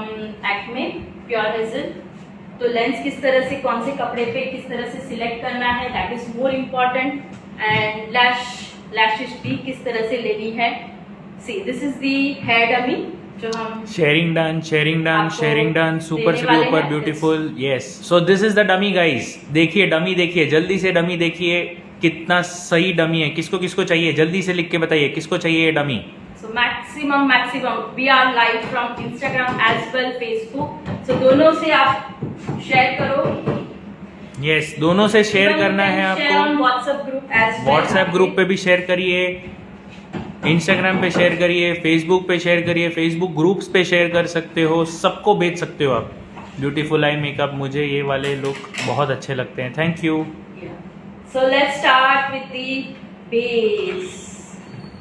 एक्मे प्योर हेजल। तो लेंस किस तरह से, कौन से कपड़े पे किस तरह से सिलेक्ट करना है, that is more important. And lashes भी किस तरह से लेनी है। See this is the hair dummy जो हम sharing done super super beautiful. Yes, so this is the dummy guys. देखिए डमी, देखिए जल्दी से डमी देखिए कितना सही डमी है। किसको किसको चाहिए जल्दी से लिख के बताइए किसको चाहिए ये dummy. So maximum we are live from Instagram as well Facebook. So दोनों से आप शेयर करो। यस, दोनों से शेयर करना है आपको। व्हाट्सएप ग्रुप पे भी शेयर करिए, इंस्टाग्राम पे शेयर करिए, फेसबुक पे शेयर करिए, फेसबुक ग्रुप्स पे शेयर कर सकते हो, सबको भेज सकते हो आप। ब्यूटीफुल आई मेकअप, मुझे ये वाले लुक बहुत अच्छे लगते हैं। Thank you. So let's start with the base.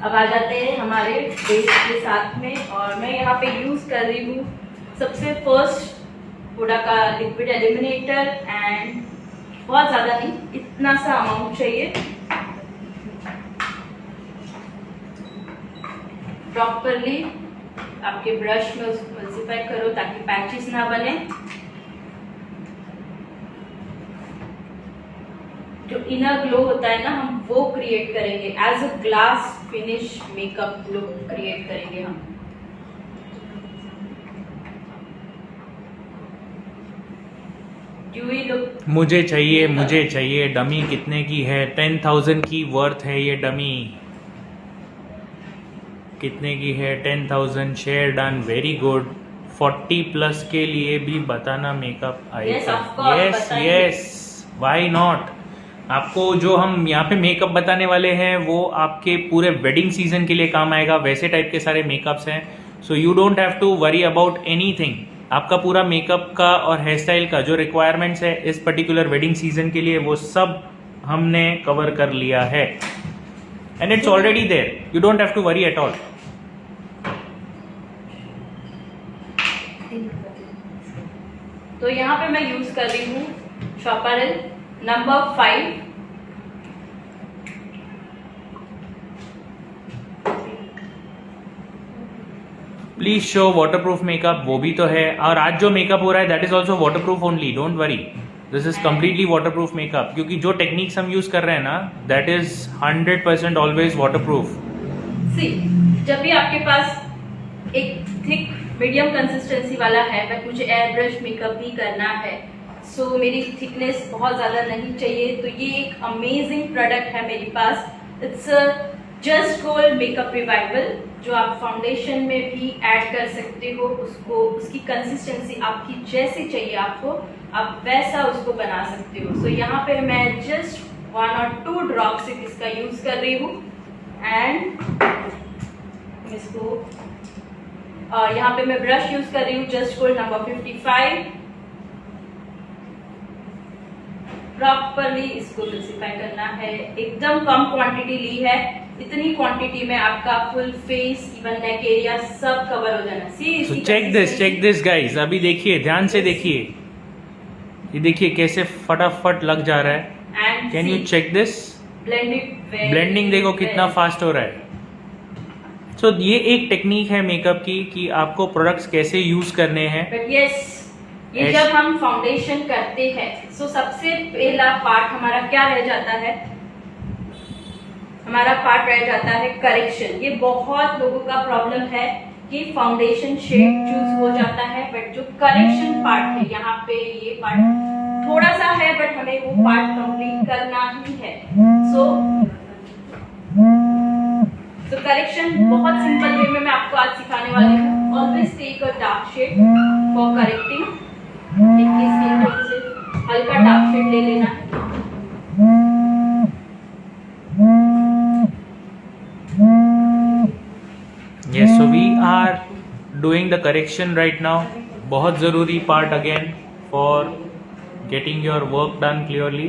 अब आ जाते हैं हमारे बेस के साथ में, और मैं यहाँ पे यूज कर रही हूँ सबसे फर्स्ट हुडा का लिक्विड एलिमिनेटर। एंड बहुत ज्यादा नहीं, इतना सा अमाउंट चाहिए। प्रॉपरली आपके ब्रश में उसको मल्टीप्लाई करो ताकि पैचेस ना बने। जो इनर ग्लो होता है ना, हम वो क्रिएट करेंगे। As a glass finish makeup look create करेंगे हम। ड्यूई लुक मुझे चाहिए डमी। कितने की है? 10,000 की वर्थ है ये डमी। कितने की है? 10,000। Share done, very good. 40 plus के लिए भी बताना मेकअप आएगा। Yes, why not. आपको जो हम यहाँ पे मेकअप बताने वाले हैं वो आपके पूरे वेडिंग सीजन के लिए काम आएगा। वैसे टाइप के सारे मेकअप्स हैं, so you don't have to worry about anything. आपका पूरा मेकअप का और हेयर स्टाइल का जो रिक्वायरमेंट्स है इस पर्टिकुलर वेडिंग सीजन के लिए, वो सब हमने कवर कर लिया है। And it's already there, you don't have to worry at all. तो यहाँ पे मैं यूज कर रही हूँ Shoprel number 5। Please show waterproof makeup, वो भी तो है। और आज जो मेकअप हो रहा है that is also waterproof only, don't worry. This is completely waterproof makeup, क्योंकि जो टेक्निक्स हम यूज कर रहे हैं ना, दैट इज 100% ऑलवेज वाटरप्रूफ। सी, जब भी आपके पास एक थिक मीडियम कंसिस्टेंसी वाला है, बट मुझे एयर ब्रश मेकअप ही करना है, सो मेरी थिकनेस बहुत ज़्यादा नहीं चाहिए, तो ये एक अमेजिंग प्रोडक्ट है मेरे पास। It's just gold makeup revival, जो आप फाउंडेशन में भी ऐड कर सकते हो। उसको, उसकी कंसिस्टेंसी आपकी जैसी चाहिए आपको, आप वैसा उसको बना सकते हो। सो यहाँ पे मैं जस्ट 1 और 2 ड्रॉप्स इसका यूज कर रही हूँ। एंड इसको, और यहाँ पे मैं ब्रश यूज कर रही हूँ जस्ट गोल्ड नंबर 55। प्रॉपरली इसको मिक्सिफाई करना है। एकदम कम क्वांटिटी ली है, इतनी क्वांटिटी में आपका full face, even neck area सब कवर हो जाना। सी, चेक दिस गाइस। अभी देखिए, ध्यान से देखिए, ये देखिए कैसे फटाफट लग जा रहा है। Can you check this? Blending देखो कितना फास्ट हो रहा है। सो ये एक टेक्निक है मेकअप की कि आपको प्रोडक्ट्स कैसे यूज करने हैं। बट यस, ये जब हम फाउंडेशन करते हैं, सो सबसे पहला पार्ट हमारा क्या रह जाता है? हमारा पार्ट रह जाता है करेक्शन। ये बहुत लोगों का प्रॉब्लम है कि फाउंडेशन शेड चूज हो जाता है, बट जो करेक्शन पार्ट है, यहाँ पे ये पार्ट थोड़ा सा है, बट हमें वो पार्ट कंप्लीट करना ही है। सो करेक्शन बहुत सिंपल वे में मैं आपको आज सिखाने वाली हूँ। Always take a dark shade for correcting. से हल्का डार्क शेड ले लेना है। Yes, so we are doing the correction right now. बहुत ज़रूरी part again for getting your work done clearly.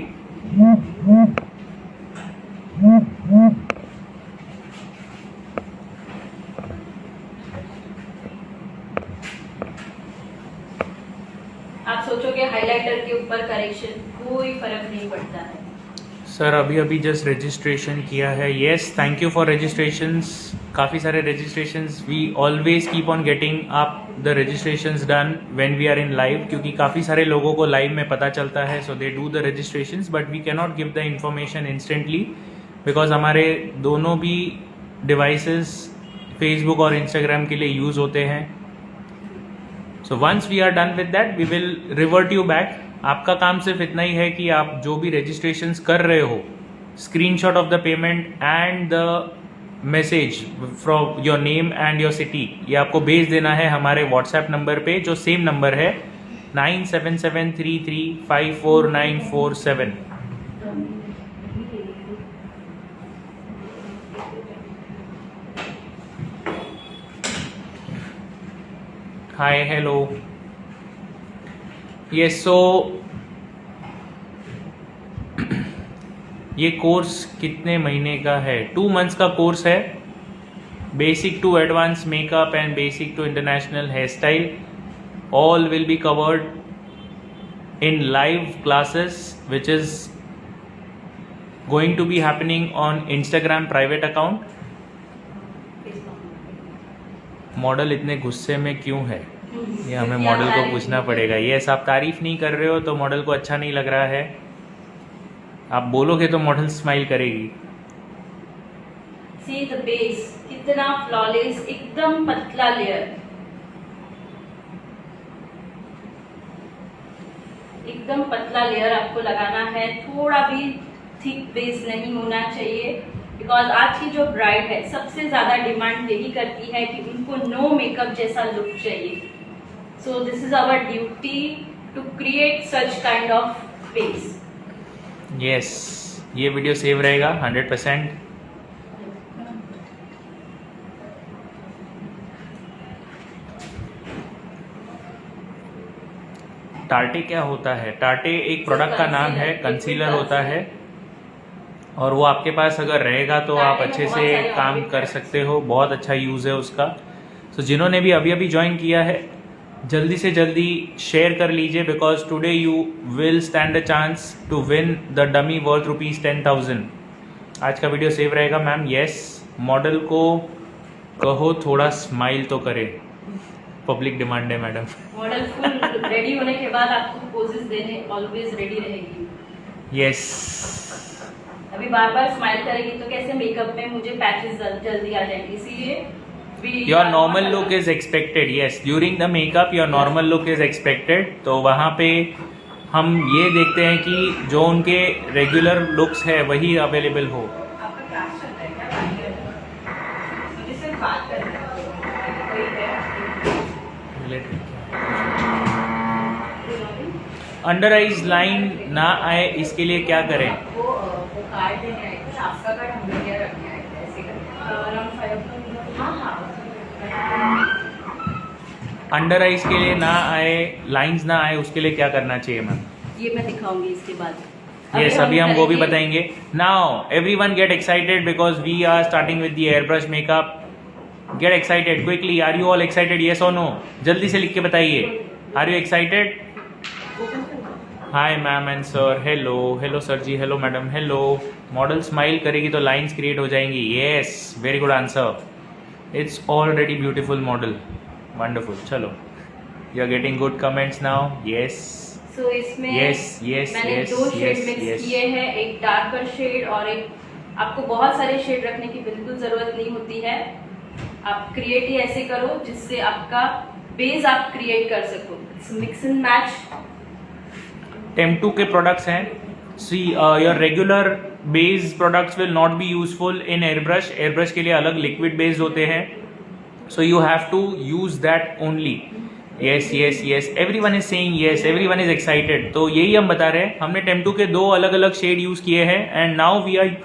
आप सोचोगे हाइलाइटर के ऊपर करेक्शन, कोई फर्क नहीं पड़ता है। सर अभी अभी जस्ट रजिस्ट्रेशन किया है। Yes, thank you for registrations. काफ़ी सारे registrations, we always keep on getting up the registrations done when we are in live, क्योंकि काफ़ी सारे लोगों को लाइव में पता चलता है, so they do the registrations, but we can not give the information instantly because हमारे दोनों भी डिवाइसेस फेसबुक और इंस्टाग्राम के लिए यूज़ होते हैं। So once we are done with that we will revert you back. आपका काम सिर्फ इतना ही है कि आप जो भी रजिस्ट्रेशंस कर रहे हो, screenshot of the payment and the message from your name and your city, ये आपको भेज देना है हमारे व्हाट्सएप नंबर पे, जो सेम नंबर है 9773354947। हाय, हेलो। ये सो ये कोर्स कितने महीने का है? 2 months का कोर्स है। Basic to advance makeup and basic to international hair style all will be covered in live classes which is going to be happening on Instagram private account. Model इतने गुस्से में क्यों है? ये हमें मॉडल को पूछना पड़ेगा। ये आप तारीफ नहीं कर रहे हो तो मॉडल को अच्छा नहीं लग रहा है, आप बोलोगे तो मॉडल स्माइल करेगी। सी द बेस कितना फ्लॉलेस, एकदम पतला लेयर, एकदम पतला लेयर आपको लगाना है, थोड़ा भी थिक बेस नहीं होना चाहिए, बिकॉज आज की जो ब्राइड है सबसे ज्यादा डिमांड यही करती है कि उनको नो मेकअप जैसा लुक चाहिए। So this is our duty to create such kind of face. Yes, ये वीडियो सेव रहेगा 100%। टार्टे क्या होता है? टार्टे एक प्रोडक्ट का नाम है, कंसीलर होता है, और वो आपके पास अगर रहेगा तो आप अच्छे से काम कर सकते हो, बहुत अच्छा यूज़ है उसका। तो जिन्होंने भी अभी अभी ज्वाइन किया है जल्दी से जल्दी शेयर कर लीजिए, because today you will stand a chance to win the dummy worth ₹10,000। आज का वीडियो सेव रहेगा मैम। यस, मॉडल को कहो थोड़ा स्माइल तो करे, पब्लिक डिमांड है मैडम। मॉडल फुल रेडी होने के बाद आपको पोजेस देने ऑलवेज रेडी रहेगी। यस, अभी बार बार स्माइल करेगी तो कैसे मेकअप में मुझे पैचेस जल्दी आ जाएंगे, इसीलिए your normal look is expected. Yes, during the make up your normal look is expected. तो वहाँ पे हम ये देखते हैं कि जो उनके रेगुलर लुक्स है वही अवेलेबल हो। अंडर आइज लाइन ना आए इसके लिए क्या करें? अंडर आइज के लिए ना आए, लाइंस ना आए, उसके लिए क्या करना चाहिए मैम? ये मैं दिखाऊंगी इसके बाद। यस, अभी हम वो भी बताएंगे। Now everyone get excited because we are starting with the air brush makeup. Get excited quickly. Are you all excited? Yes और नो? जल्दी से लिख के बताइए। Are you excited? Hi ma'am and sir. Hello, hello sir ji, hello madam, hello. Model smile करेगी तो lines create हो जाएंगी। Yes, very good answer. It's already beautiful model, wonderful. चलो, you are getting good comments now. Yes, so इसमें मैंने yes, 2 shade yes, mix yes. किए हैं, एक डार्कर शेड और एक। आपको बहुत सारे शेड रखने की बिल्कुल जरूरत नहीं होती है, आप क्रिएट ही ऐसे करो जिससे आपका बेस आप क्रिएट कर सको। मिक्स एंड मैच टेम2 के प्रोडक्ट्स हैं। See your regular base products will not be useful in airbrush. Airbrush के लिए अलग लिक्विड बेस्ड होते हैं, so you have to use that only. Yes yes yes, everyone is saying yes, everyone is excited. तो यही हम बता रहे हैं, हमने टेम2 के 2 अलग अलग शेड यूज किए हैं and now we are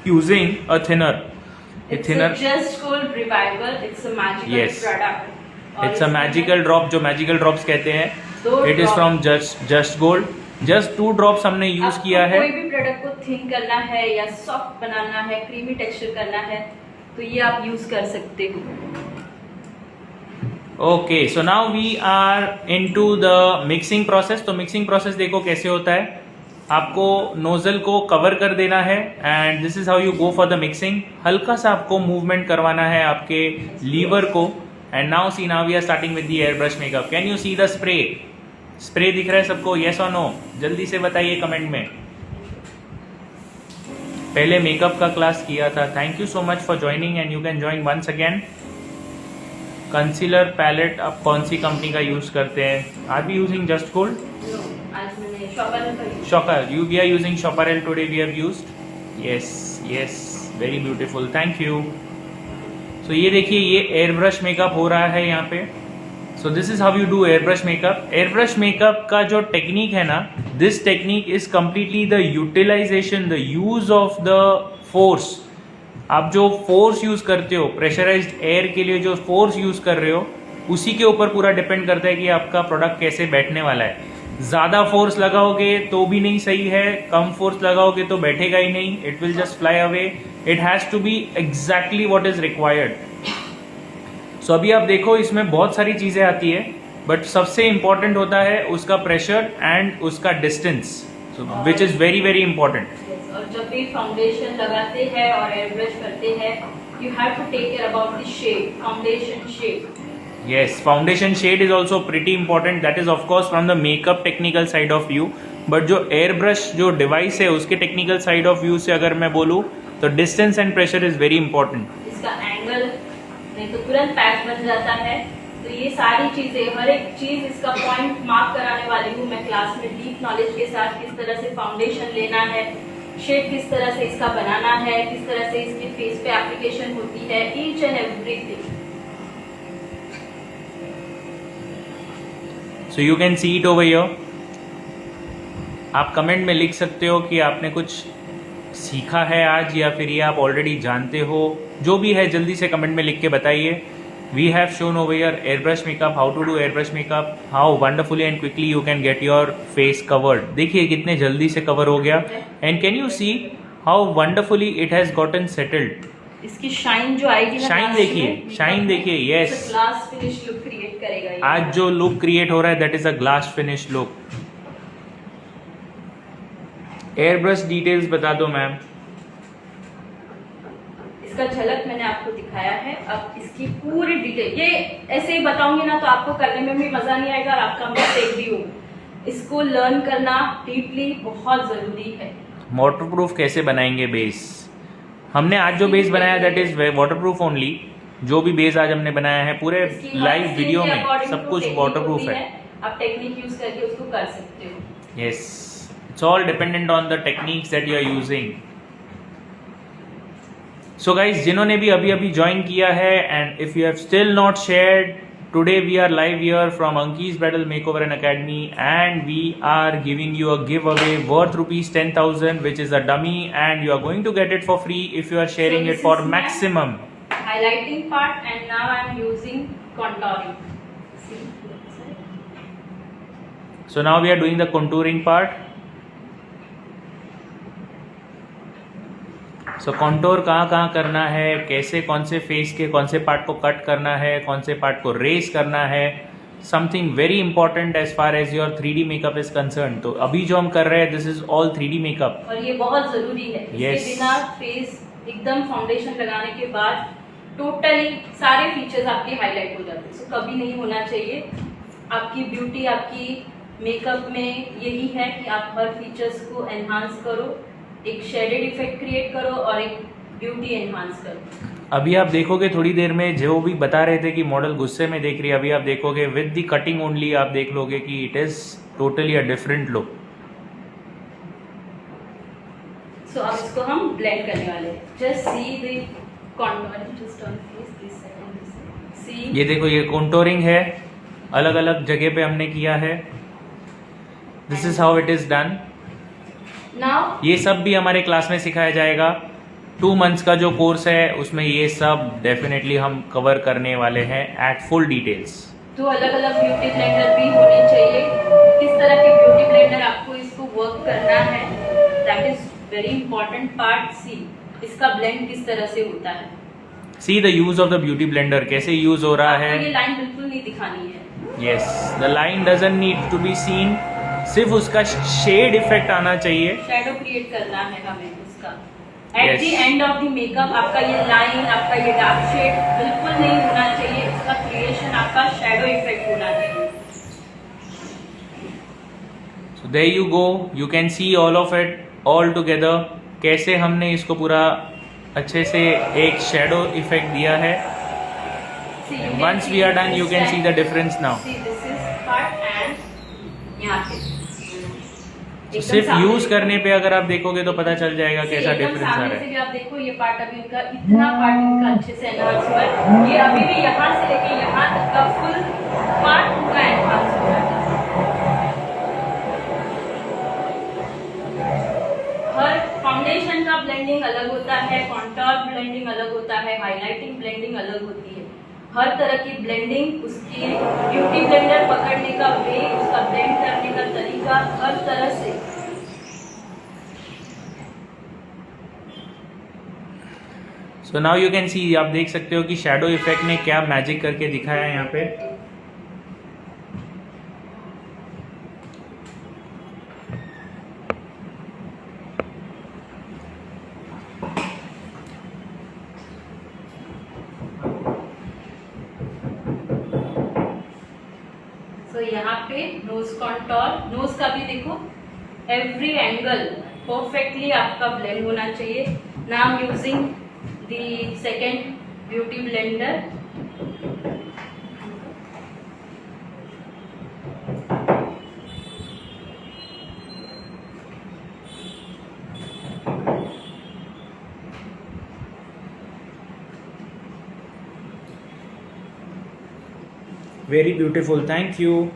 using a thinner. Just gold revival, it's a magical product. It's a magical drop, जो मैजिकल ड्रॉप्स कहते हैं। It is from just gold. Just 2 drops हमने यूज आपको किया है। कोई भी प्रोडक्ट को थिन करना है या सॉफ्ट बनाना है, क्रीमी टेक्सचर करना है, तो ये आप यूज कर सकते हो। Okay, so now we are into the mixing process. तो मिक्सिंग प्रोसेस देखो कैसे होता है। आपको नोजल को कवर कर देना है and this is how you go for the mixing. हल्का सा आपको मूवमेंट करवाना है आपके लीवर को। And now see, now we are starting with the air brush makeup. Can you see the spray? Spray दिख रहा है सबको? येस और नो? जल्दी से बताइए कमेंट में। पहले मेकअप का क्लास किया था। Thank you so much for joining and you can join once again. Concealer palette आप कौन सी कंपनी का यूज करते हैं? Are be using just gold? आज मैंने shopper shopper, you we are using Shoprel today we have used. Yes yes, very beautiful, thank you. So ये देखिए, ये एयर ब्रश मेकअप हो रहा है यहाँ पे। So this is how you do air brush makeup. Air brush makeup का जो टेक्निक है ना, this technique is completely the utilization, the use of the force. आप जो फोर्स यूज करते हो, प्रेशराइज्ड एयर के लिए जो फोर्स यूज कर रहे हो, उसी के ऊपर पूरा डिपेंड करता है कि आपका प्रोडक्ट कैसे बैठने वाला है। ज्यादा फोर्स लगाओगे तो भी नहीं सही है, कम फोर्स लगाओगे तो बैठेगा ही नहीं, it will just fly away. It has to be exactly what is required. So अभी आप देखो, इसमें बहुत सारी चीजें आती है, बट सबसे इंपॉर्टेंट होता है उसका प्रेशर एंड उसका distance, which is very very important. और जब भी फाउंडेशन लगाते हैं और एयर ब्रश करते हैं, you have to take care about the shade, foundation shade. Yes, foundation shade is also pretty important. That is of course from the makeup technical side of view. But जो airbrush जो device है, उसके technical side of view से अगर मैं बोलूँ तो distance and pressure is very important. इसका एंगल नहीं तो तुरंत पैच बन जाता है। तो ये सारी चीजें, हर एक चीज इसका पॉइंट मार्क कराने वाली हूँ मैं क्लास में, डीप नॉलेज के साथ। किस तरह से फाउंडेशन लेना है, शेड किस तरह से इसका बनाना है, किस तरह से इसके फेस पे एप्लीकेशन होती है, each and everything. So you can see it over here. आप कमेंट में लिख सकते हो कि आपने कुछ सीखा है आज, या फिर ये आप ऑलरेडी जानते हो। जो भी है जल्दी से कमेंट में लिख के बताइए। We have shown over your air brush makeup, how to do air brush makeup, how wonderfully and quickly you can get your face covered. देखिए कितने जल्दी से कवर हो गया। And can you see how wonderfully it has gotten settled. इसकी shine जो आएगी ना, शाइन देखिए, शाइन देखिए। Yes, glass finish look create करेगा ये। आज जो लुक क्रिएट हो रहा है that is a glass finish look. Air brush details बता दो मैम। इसका झलक मैंने आपको दिखाया है, अब इसकी पूरी डिटेल ये ऐसे ही बताऊंगी ना तो आपको करने में भी मजा नहीं आएगा और आपका मिस्टेक भी हो। इसको लर्न करना डीपली बहुत जरूरी है। वाटरप्रूफ कैसे बनाएंगे बेस? हमने आज जो बेस बनाया दैट इज वाटरप्रूफ ओनली। जो भी बेस आज हमने बनाया है पूरे लाइव वीडियो में सब कुछ वाटरप्रूफ है। आप टेक्निक यूज करके उसको कर सकते हो। Yes, it's all dependent on the techniques that you are using. So guys, जिन्होंने भी अभी अभी ज्वाइन किया है and if you have still not shared, today we are live here from Anki's Bridal Makeover and Academy, and we are giving you a giveaway worth rupees 10,000, which is a dummy, and you are going to get it for free if you are sharing it for maximum. Highlighting part, and now I am using contouring. So now we are doing the contouring part. So contour कहाँ करना है, कैसे, कौन से face के कौन से part को कट करना है, कौन से पार्ट को रेस करना है, something very important as far as your 3D makeup is concern. तो अभी जो हम कर रहे हैं this is all 3D makeup, और ये बहुत जरूरी है। इसके बिना फेस एकदम फाउंडेशन लगाने के बाद टोटली सारे फीचर्स आपके हाईलाइट हो जाते हैं। सो कभी नहीं होना चाहिए। आपकी ब्यूटी आपकी मेकअप में यही है कि आप हर फीचर्स को एनहांस करो, एक शेडेड इफेक्ट क्रिएट करो और एक ब्यूटी एनहांस करो। अभी आप देखोगे थोड़ी देर में जो भी बता रहे थे कि मॉडल गुस्से में देख रही है, अभी आप देखोगे विद द कटिंग ओनली आप देख लोगे कि it is totally a different look. So अब इसको हम ब्लेंड करने वाले हैं। Just see the contour, just on face this second. See, ये देखो ये कॉन्टूरिंग है, अलग अलग जगह पे हमने किया है। This is how it is done. Now ये सब भी हमारे क्लास में सिखाया जाएगा। 2 मंथ्स का जो कोर्स है उसमें ये सब डेफिनेटली हम कवर करने वाले हैं एट फुल डिटेल्स। 2 अलग अलग ब्यूटी ब्लेंडर भी होने चाहिए। किस तरह के ब्यूटी ब्लेंडर आपको इसको वर्क करना है, that is very important part. See इसका ब्लेंड किस तरह से होता है, see the use of the beauty blender, कैसे यूज हो रहा है। ये लाइन बिल्कुल नहीं दिखानी है। Yes, the line doesn't need to be seen, सिर्फ उसका शेड इफेक्ट आना चाहिए, शैडो क्रिएट करना है हमें उसका। At Yes. The end of the makeup आपका ये लाइन, आपका ये डार्क शेड बिल्कुल नहीं होना चाहिए, इसका क्रिएशन आपका शैडो इफेक्ट होना चाहिए। So there you go, you can see all of it all together, कैसे हमने इसको पूरा अच्छे से एक शैडो इफेक्ट दिया है। See, you can Once see we are done, you this can see side. the difference now. See, this is part and यहाँ पे So, एकदम सिर्फ सामने यूज से- करने पे अगर आप देखोगे तो पता चल जाएगा See, कैसा एकदम डिफरेंस आ सामने रहा से है। भी आप देखो, ये पार्ट अभी इनका इतना पार्ट इनका अच्छे से एनहांस हुआ है, ये अभी भी यहाँ से लेके यहाँ तक का फुल पार्ट पूरा एनहांस हो रहा है। हर फाउंडेशन का ब्लेंडिंग अलग होता है, कॉन्टोर ब्लेंडिंग अलग होता है, हाइलाइटिंग ब्लेंडिंग अलग होती है। हर तरह की ब्लेंडिंग, उसकी ब्यूटी ब्लेंडर पकड़ने का वे, उसका ब्लेंड करने का तरीका, हर तरह से। सो नाउ यू कैन सी, आप देख सकते हो कि शैडो इफेक्ट ने क्या मैजिक करके दिखाया है यहाँ पे। सो यहाँ पे नोज कॉन्टोर, नोज का भी देखो, एवरी एंगल परफेक्टली आपका ब्लेंड होना चाहिए। Now I am using the second beauty blender. Very beautiful, thank you.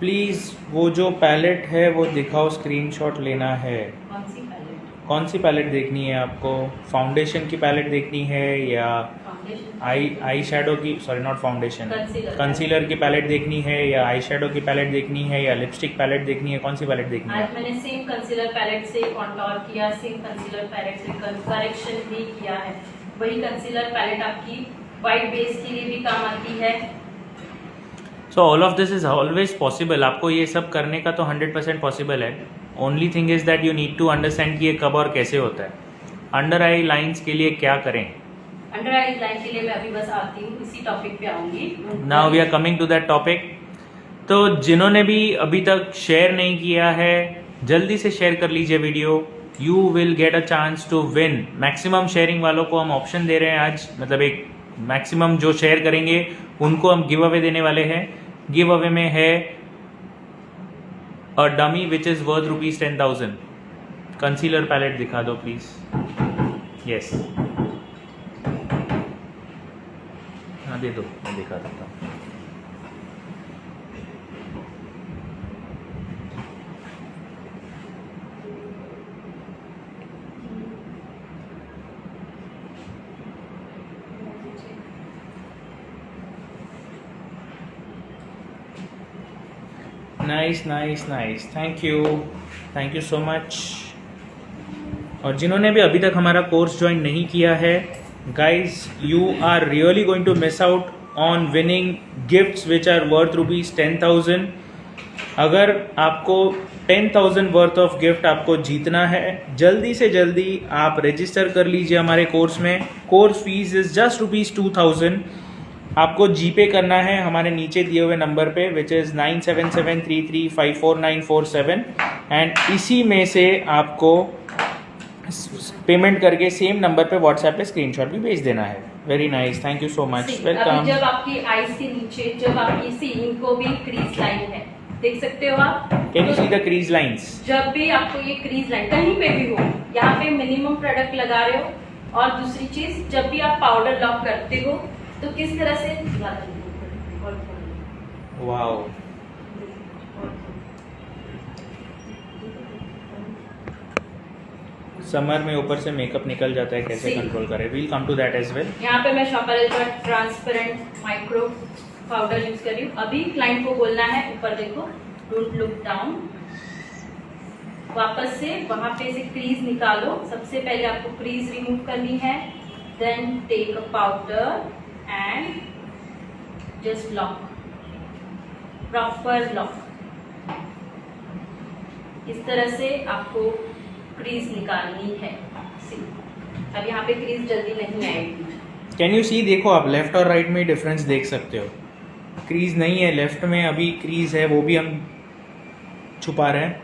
Please वो जो पैलेट है वो दिखाओ, स्क्रीनशॉट लेना है। कौन सी पैलेट? कौन सी पैलेट देखनी है आपको? फाउंडेशन की पैलेट देखनी है या फाउंडेशन, आई शैडो की, sorry not foundation, Concealer. Concealer की पैलेट देखनी है या आई शैडो की पैलेट देखनी है या लिपस्टिक पैलेट देखनी है? कौन सी पैलेट देखनी है? आज मैंने सेम कंसीलर पैलेट से कॉन्टोर किया, सेम कंसीलर पैलेट से करेक्शन भी किया है। वही कंसीलर पैलेट आपकी वाइट बेस के लिए भी काम आती है। So all of this is always possible, आपको ये सब करने का तो 100% पॉसिबल है। Only thing is that you need to understand कि ये कब और कैसे होता है। अंडर आई लाइंस के लिए क्या करें? अंडर आईज लाइन के लिए मैं अभी बस आती हूँ, इसी टॉपिक पे आऊंगी। Now we are coming to that topic. तो जिन्होंने भी अभी तक शेयर नहीं किया है, जल्दी से शेयर कर लीजिए video. You will get a chance to win. Maximum sharing वालों को हम ऑप्शन दे रहे हैं आज, मतलब एक मैक्सिमम जो शेयर करेंगे उनको हम गिव अवे देने वाले हैं। गिव अवे में है a dummy which is worth ₹10,000। Concealer palette दिखा दो प्लीज। यस, हाँ दे दो, मैं दिखा देता हूँ। Nice nice nice, thank you so much. और जिन्होंने भी अभी तक हमारा कोर्स ज्वाइन नहीं किया है, guys you are really going to miss out on winning gifts which are worth ₹10,000। अगर आपको 10,000 वर्थ ऑफ गिफ्ट आपको जीतना है, जल्दी से जल्दी आप रजिस्टर कर लीजिए हमारे कोर्स में। Course fees is just ₹2,000। आपको जीपे करना है हमारे नीचे दिए हुए नंबर पे, विच इज़ 9773354947, एंड इसी में से आपको पेमेंट करके सेम नंबर पे व्हाट्सएप पे स्क्रीनशॉट भी भेज देना है। Very nice, thank you so much, अभी वेलकम। जब आपकी आईज के नीचे, जब आपकी सीलिंग को भी क्रीज लाइन है, देख सकते हो आप। Can you see the crease lines? जब भी आपको ये क्रीज लाइन कहीं पे भी हो, यहाँ पे मिनिमम प्रोडक्ट लगा रहे हो। और दूसरी चीज, जब भी आप पाउडर लॉक करते हो तो किस तरह से, वाओ, समर में ऊपर से मेकअप निकल जाता है, कैसे See. कंट्रोल करें? We'll come to that as well. यहाँ पे मैं शॉपरल का ट्रांसपेरेंट माइक्रो पाउडर यूज कर रही हूँ। अभी क्लाइंट को बोलना है ऊपर देखो, डोंट लुक डाउन। वापस से वहां पे से क्रीज निकालो। सबसे पहले आपको क्रीज रिमूव करनी है, then take a powder and just lock, proper lock. इस तरह से आपको क्रीज निकालनी है। अब यहाँ पे क्रीज जल्दी नहीं आएगी। कैन यू सी, देखो आप लेफ्ट और राइट में डिफरेंस देख सकते हो। क्रीज नहीं है लेफ्ट में, अभी क्रीज है, वो भी हम छुपा रहे हैं।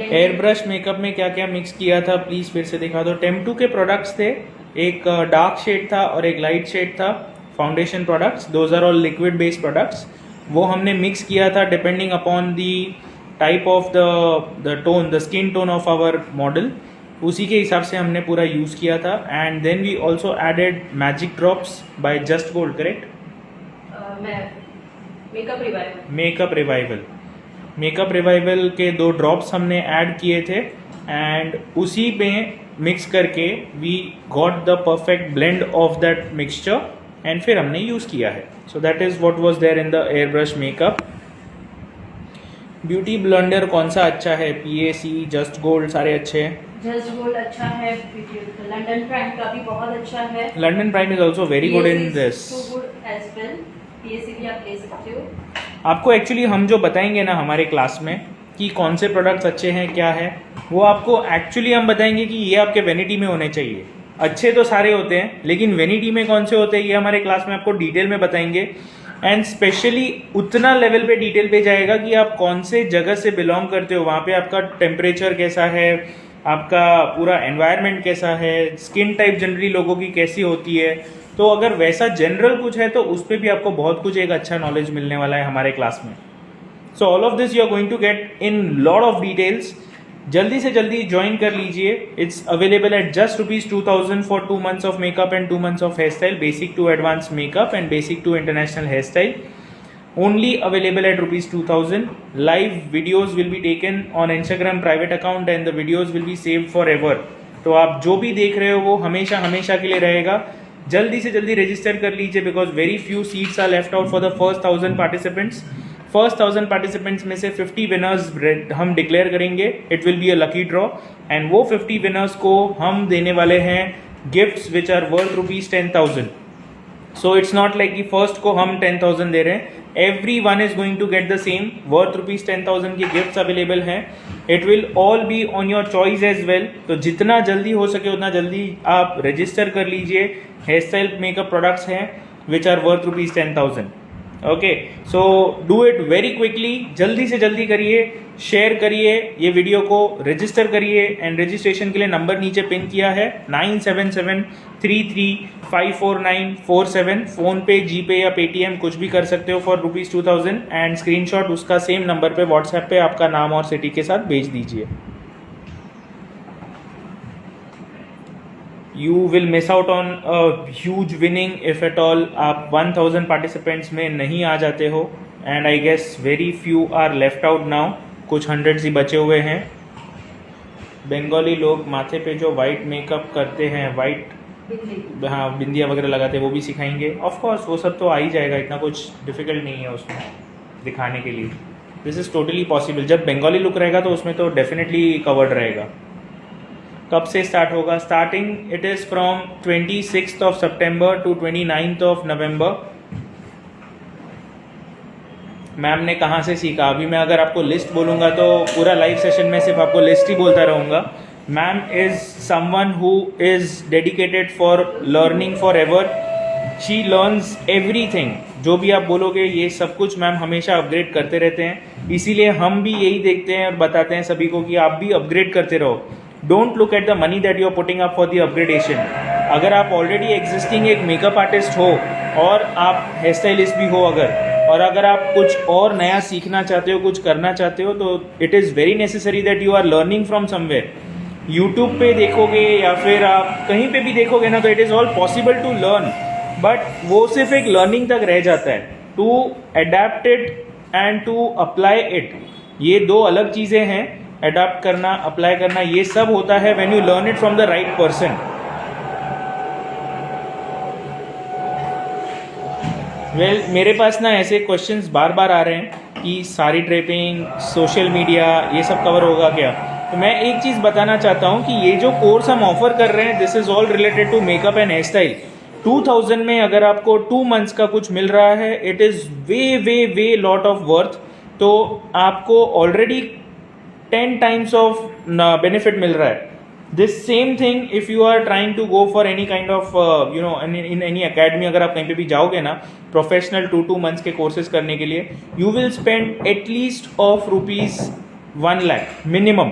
एयर ब्रश मेकअप में क्या क्या मिक्स किया था प्लीज फिर से दिखा दो। टेम2 के प्रोडक्ट्स थे, एक डार्क शेड था और एक लाइट शेड था। Foundation products, those are all liquid based products. वो हमने मिक्स किया था depending upon the type of the tone, the skin tone of our model, उसी के हिसाब से हमने पूरा यूज किया था। And then we also added magic drops by just gold, correct? Makeup revival के 2 ड्रॉप्स हमने ऐड किए थे एंड उसी में मिक्स करके we got the perfect blend of that mixture and फिर हमने यूज किया है। So that is what was there in the air brush makeup. Beauty blender कौन सा अच्छा है? PAC, जस्ट गोल्ड, सारे अच्छे हैं। जस्ट गोल्ड अच्छा है, लंडन प्राइम का भी बहुत अच्छा है। London prime is also very good in this. PAC भी आप ले सकते हो। आपको एक्चुअली हम जो बताएंगे ना हमारे क्लास में कि कौन से प्रोडक्ट्स अच्छे हैं क्या है, वो आपको एक्चुअली हम बताएंगे कि ये आपके वेनिटी में होने चाहिए। अच्छे तो सारे होते हैं लेकिन वेनिटी में कौन से होते हैं ये हमारे क्लास में आपको डिटेल में बताएंगे। एंड स्पेशली उतना लेवल पे डिटेल पे जाएगा कि आप कौन से जगह से बिलोंग करते हो, वहाँ पे आपका टेम्परेचर कैसा है, आपका पूरा एनवायरनमेंट कैसा है, स्किन टाइप जनरली लोगों की कैसी होती है। तो अगर वैसा जनरल कुछ है तो उस पर भी आपको बहुत कुछ एक अच्छा नॉलेज मिलने वाला है हमारे क्लास में। So all of this you are going to get in lot of details. जल्दी से जल्दी ज्वाइन कर लीजिए। It's available at just ₹2000 for 2 months of makeup and 2 months of hair style, basic to advance makeup and basic to international hair style. Only available at ₹2000. Live videos will be taken on Instagram private account and the videos will be saved forever. तो आप जो भी देख रहे हो वो हमेशा हमेशा के लिए रहेगा। जल्दी से जल्दी रजिस्टर कर लीजिए because very few seats are left out for the first 1000 participants. First 1000 participants में से 50 विनर्स हम डिक्लेयर करेंगे। It will be a lucky draw and वो 50 विनर्स को हम देने वाले हैं gifts which are worth ₹10,000। So it's not like कि फर्स्ट को हम 10,000 दे रहे हैं, everyone is going to get the same worth ₹10,000 के गिफ्ट्स अवेलेबल हैं। It will all be on your choice as well. तो जितना जल्दी हो सके उतना जल्दी आप रजिस्टर कर लीजिए। हेयर स्टाइल मेकअप प्रोडक्ट्स हैं which are worth ₹10,000। Okay, so do it very quickly, जल्दी से जल्दी करिए, शेयर करिए ये वीडियो को, रजिस्टर करिए एंड रजिस्ट्रेशन के लिए नंबर नीचे पिन किया है 9773354947। फोन पे, जीपे या पेटीएम कुछ भी कर सकते हो फॉर ₹2000 एंड स्क्रीनशॉट उसका सेम नंबर पे व्हाट्सएप पे आपका नाम और सिटी के साथ भेज दीजिए। You will miss out on a huge winning if at all आप 1000 participants में नहीं आ जाते हो and I guess very few are left out now। कुछ 100 ही बचे हुए हैं। बंगाली लोग माथे पे जो वाइट मेकअप करते हैं, वाइट हाँ बिंदिया वगैरह लगाते हैं, वो भी सिखाएंगे। ऑफ कोर्स वो सब तो आ ही जाएगा, इतना कुछ डिफिकल्ट नहीं है उसमें दिखाने के लिए। This is totally possible. जब बंगाली लुक रहेगा तो उसमें तो डेफिनेटली कवर्ड रहेगा। कब से स्टार्ट होगा? Starting it is from 26th of September to 29th of November। Ma'am ने कहाँ से सीखा? अभी मैं अगर आपको लिस्ट बोलूँगा तो पूरा लाइव सेशन में सिर्फ आपको लिस्ट ही बोलता रहूँगा। Ma'am is someone who is dedicated for learning for ever. She learns everything. जो भी आप बोलोगे ये सब कुछ मैम हमेशा अपग्रेड करते रहते हैं। इसीलिए हम भी यही देखते हैं और बताते हैं सभी को कि आप भी अपग्रेड करते रहो। Don't look at the money that you are putting up for the upgradation. अगर आप ऑलरेडी एग्जिस्टिंग एक मेकअप आर्टिस्ट हो और आप हेयर स्टाइलिस्ट भी हो अगर आप कुछ और नया सीखना चाहते हो, कुछ करना चाहते हो, तो it is very necessary that you are learning from somewhere. YouTube पे देखोगे या फिर आप कहीं पे भी देखोगे ना तो it is all possible to learn, but वो सिर्फ एक लर्निंग तक रह जाता है। To adept it and to apply it, ये दो अलग चीज़ें हैं। अडेप्ट करना, अप्लाई करना, ये सब होता है when you learn it from the right person. Well मेरे पास ना ऐसे क्वेश्चंस बार बार आ रहे हैं कि सारी ड्रेपिंग, सोशल मीडिया, ये सब कवर होगा क्या? तो मैं एक चीज़ बताना चाहता हूँ कि ये जो कोर्स हम ऑफर कर रहे हैं, this is all related to makeup and hair style. 2000 में अगर आपको 2 मंथ्स का कुछ मिल रहा है, it is way way way lot of worth. तो आपको ऑलरेडी 10 टाइम्स ऑफ बेनिफिट मिल रहा है। This same thing if you are trying to go for any kind of in any academy, अगर आप कहीं पे भी जाओगे ना प्रोफेशनल 2 मंथ्स के कोर्सेज करने के लिए, you will spend at least of ₹1 lakh minimum.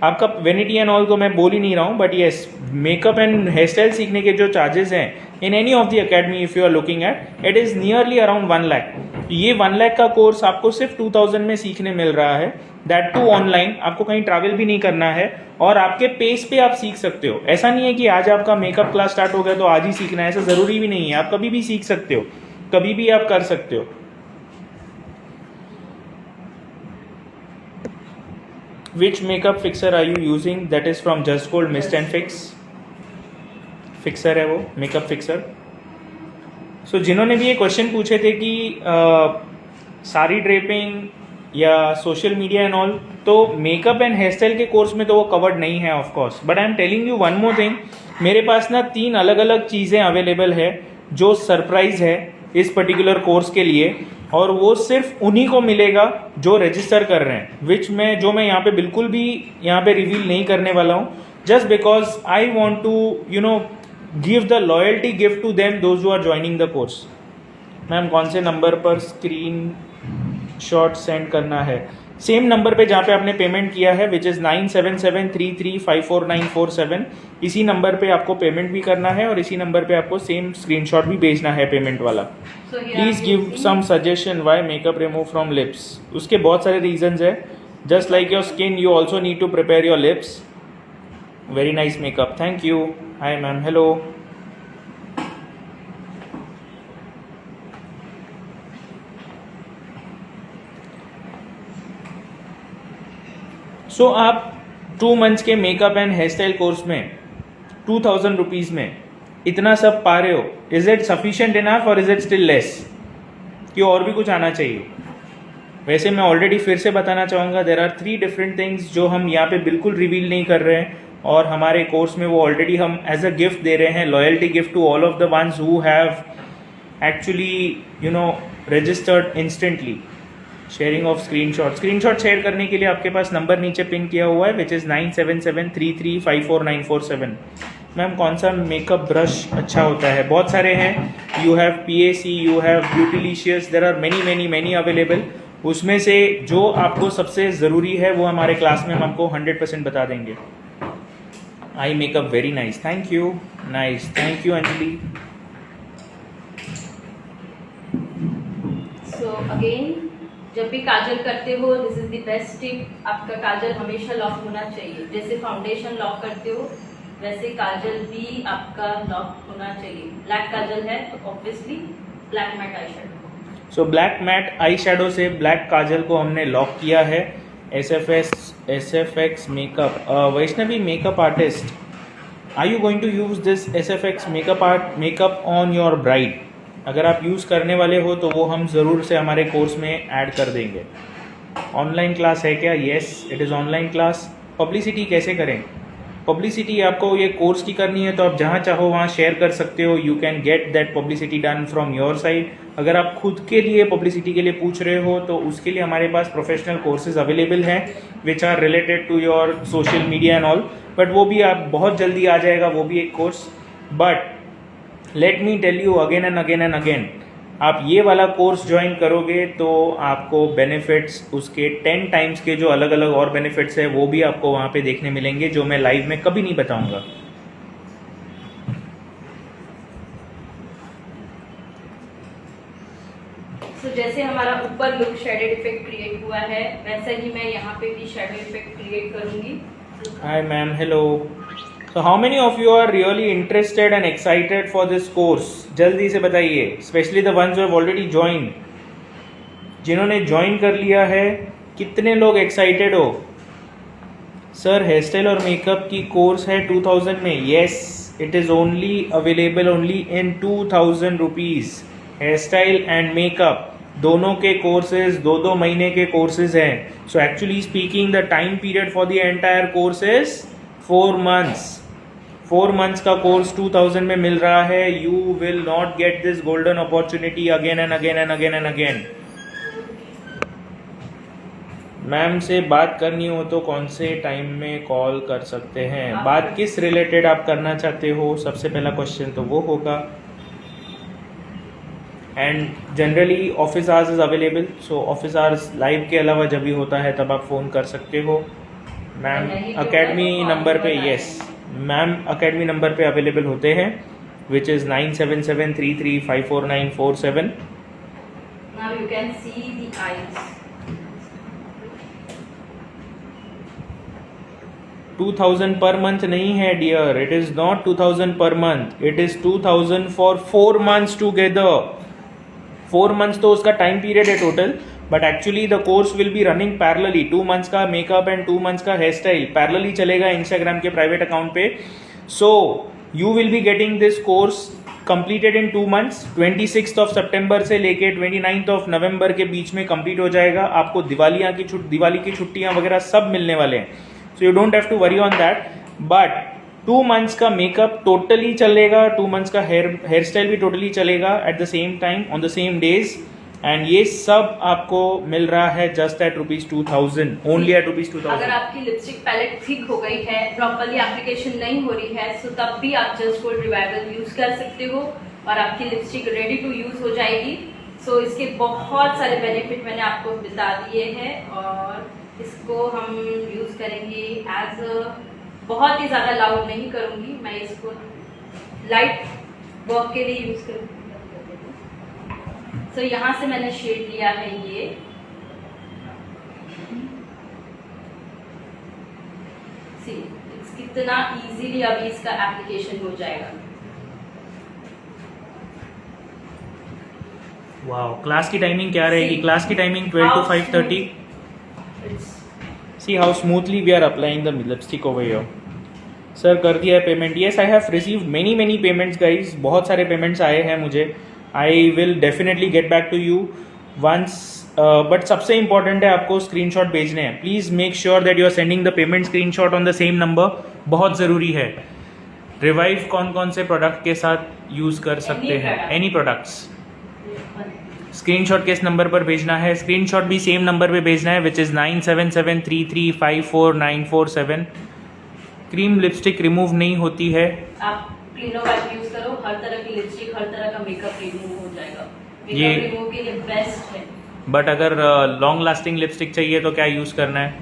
आपका वेनिटी एंड ऑल तो मैं बोल ही नहीं रहा हूँ, but yes makeup and hair style सीखने के जो चार्जेस हैं in any of the academy if you are looking at, it is nearly around 1 lakh. ये 1 लाख का कोर्स आपको सिर्फ 2000 में सीखने मिल रहा है, दैट टू ऑनलाइन। आपको कहीं ट्रैवल भी नहीं करना है और आपके पेस पे आप सीख सकते हो। ऐसा नहीं है कि आज आपका मेकअप क्लास स्टार्ट हो गया तो आज ही सीखना है, ऐसा ज़रूरी भी नहीं है। आप कभी भी सीख सकते हो, कभी भी आप कर सकते हो। Which makeup fixer are you using? That is from Just Gold Mist and Fix. Fixer है वो, मेकअप फिक्सर। सो जिन्होंने भी ये क्वेश्चन पूछे थे कि सारी ड्रेपिंग या सोशल मीडिया एंड ऑल, तो मेकअप एंड हेयर स्टाइल के कोर्स में तो वो कवर्ड नहीं है of course, but I am telling you one more thing, मेरे पास ना 3 अलग अलग चीज़ें अवेलेबल है जो सरप्राइज है इस पर्टिकुलर कोर्स के लिए, और वो सिर्फ उन्हीं को मिलेगा जो रजिस्टर कर रहे हैं, विच मैं जो मैं यहाँ पे बिल्कुल भी यहाँ पे रिवील नहीं करने वाला हूँ, just because I want to give the loyalty gift to them those who are joining the course. Ma'am कौन से नंबर पर स्क्रीन शॉट सेंड करना है? सेम नंबर पे जहाँ पे आपने पेमेंट किया है, विच इज़ 9773354947, इसी नंबर पे आपको पेमेंट भी करना है और इसी नंबर पे आपको सेम स्क्रीनशॉट भी भेजना है पेमेंट वाला। Please give some suggestion why makeup remove from lips. उसके बहुत सारे रीजंस है। Just like your skin you also need to prepare your lips. Very nice makeup, thank you. Hi ma'am, hello. So आप 2 months के makeup and hair style course में 2000 rupees में इतना सब पा रहे हो, इज इट सफिशिएंट इनफ और इज इट स्टिल लेस, कि और भी कुछ आना चाहिए? वैसे मैं ऑलरेडी फिर से बताना चाहूँगा, देर आर 3 डिफरेंट थिंग्स जो हम यहाँ पे बिल्कुल रिवील नहीं कर रहे हैं, और हमारे कोर्स में वो ऑलरेडी हम एज अ गिफ्ट दे रहे हैं, loyalty gift to all of the ones who have actually registered instantly. Sharing of screenshot share करने के लिए आपके पास नंबर नीचे पिन किया हुआ है, विच इज़ 9773354947। मैम कौन सा मेकअप ब्रश अच्छा होता है? बहुत सारे हैं, you have PAC, you have Beautilicious, there are many available. उसमें से जो आपको सबसे ज़रूरी है वो हमारे क्लास में हम आपको 100% बता देंगे। Eye makeup very nice, thank you. Nice, thank you Anjali. So again, जब भी काजल करते हो, this is the best tip, आपका काजल हमेशा लॉक होना चाहिए। जैसे फाउंडेशन लॉक करते हो वैसे काजल भी आपका लॉक होना चाहिए। ब्लैक काजल है तो obviously black matte eye shadow. So black matte eye shadow से ब्लैक काजल को हमने लॉक किया है। SFX makeup, Vaishnavi makeup artist, are you going to use this SFX makeup on your bride? अगर आप यूज़ करने वाले हो तो वो हम ज़रूर से हमारे कोर्स में ऐड कर देंगे। ऑनलाइन क्लास है क्या? Yes, it is online class. Publicity कैसे करें? पब्लिसिटी आपको ये कोर्स की करनी है तो आप जहाँ चाहो वहाँ शेयर कर सकते हो। You can get that publicity done from your side. अगर आप खुद के लिए पब्लिसिटी के लिए पूछ रहे हो तो उसके लिए हमारे पास प्रोफेशनल कोर्सेज अवेलेबल हैं which are related to your social media and all, but वो भी आप बहुत जल्दी आ जाएगा वो भी एक course. But let me tell you again and again, आप ये वाला कोर्स ज्वाइन करोगे तो आपको बेनिफिट्स उसके 10 टाइम्स के जो अलग अलग और बेनिफिट्स है वो भी आपको वहाँ पे देखने मिलेंगे, जो मैं लाइव में कभी नहीं बताऊंगा। जैसे हमारा ऊपर लुक शेडेड इफेक्ट क्रिएट हुआ है, वैसा ही मैं यहाँ पे भी शेडो इफेक्ट क्रिएट करूंगी। Hi ma'am, hello. So how many of you are really interested and excited for this course? जल्दी से बताइए, specially the ones who have already joined. जिन्होंने ज्वाइन कर लिया है, कितने लोग एक्साइटेड हो? सर हेयर स्टाइल और मेकअप की कोर्स है 2000 में। Yes, it is only available only in 2000 rupees. Hair style and makeup दोनों के कोर्सेज 2-2 महीने के कोर्सेज हैं. So actually speaking the time period for the entire course is 4 months. 4 months का कोर्स 2000 में मिल रहा है. You will not get this golden opportunity again and again and again and again. Ma'am से बात करनी हो तो कौन से टाइम में कॉल कर सकते हैं? बात किस रिलेटेड आप करना चाहते हो, सबसे पहला क्वेश्चन तो वो होगा. And generally office hours is available. So office hours live के अलावा जब भी होता है तब आप फ़ोन कर सकते हो. मैम अकेडमी नंबर पे, यस मैम अकेडमी नंबर पे अवेलेबल होते हैं, which is 9773354947. Now you can see the eyes. 2000 per month नहीं है dear. It is not 2000 per month. It is 2000 for 4 months together. 4 months तो उसका टाइम पीरियड है total, but actually the course will be running parallelly. 2 months का makeup and 2 months का hair style parallelly चलेगा Instagram के private account पे. So you will be getting this course completed in 2 months. 26th of September से लेके 29th of November के बीच में कंप्लीट हो जाएगा. आपको दिवाली की छुट्टियां वगैरह सब मिलने वाले हैं. So you don't have to worry on that. But 2 months का मेकअप टोटली चलेगा, 2 months का हेयर स्टाइल भी टोटली चलेगा at the same time on the same days. And ये सब आपको मिल रहा है जस्ट एट ₹2000, ओनली एट ₹2000. अगर आपकी लिपस्टिक पैलेट थिक हो गई है, प्रॉपरली एप्लीकेशन नहीं हो रही है, सो तब भी आप जस्ट गोल्ड रिवाइवल यूज कर सकते हो और आपकी लिपस्टिक रेडी टू यूज हो जाएगी. सो इसके बहुत सारे बेनिफिट मैंने आपको बता दिए हैं और इसको हम यूज करेंगे एज बहुत ही ज़्यादा लाउड नहीं करूँगी मैं, इसको लाइट वर्क के लिए यूज करूँगी. सो यहाँ से मैंने शेड लिया है ये. सी कितना इजीली अभी इसका एप्लीकेशन हो जाएगा. वाओ. क्लास की टाइमिंग क्या रहेगी? क्लास की timing 12 to 5:30. See how smoothly we are applying the lipstick over here. Sir कर दिया है payment? Yes I have received many payments guys. बहुत सारे पेमेंट्स आए हैं मुझे. I will definitely get back to you once. But सबसे important है आपको स्क्रीनशॉट भेजने हैं. Please make sure that you are sending the payment screenshot on the same number. बहुत ज़रूरी है. रिवाइव कौन से प्रोडक्ट के साथ यूज़ कर सकते हैं? Any products. स्क्रीनशॉट किस नंबर पर भेजना है? स्क्रीनशॉट भी सेम नंबर पे भेजना है, which is 9773354947. Cream lipstick remove नहीं होती है. आप क्लीनो वाइप यूज करो, हर तरह की लिपस्टिक, हर तरह का मेकअप रिमूव हो जाएगा. ये मेकअप रिमूव के लिए बेस्ट है. बट अगर लॉन्ग लास्टिंग लिपस्टिक चाहिए तो क्या यूज़ करना है?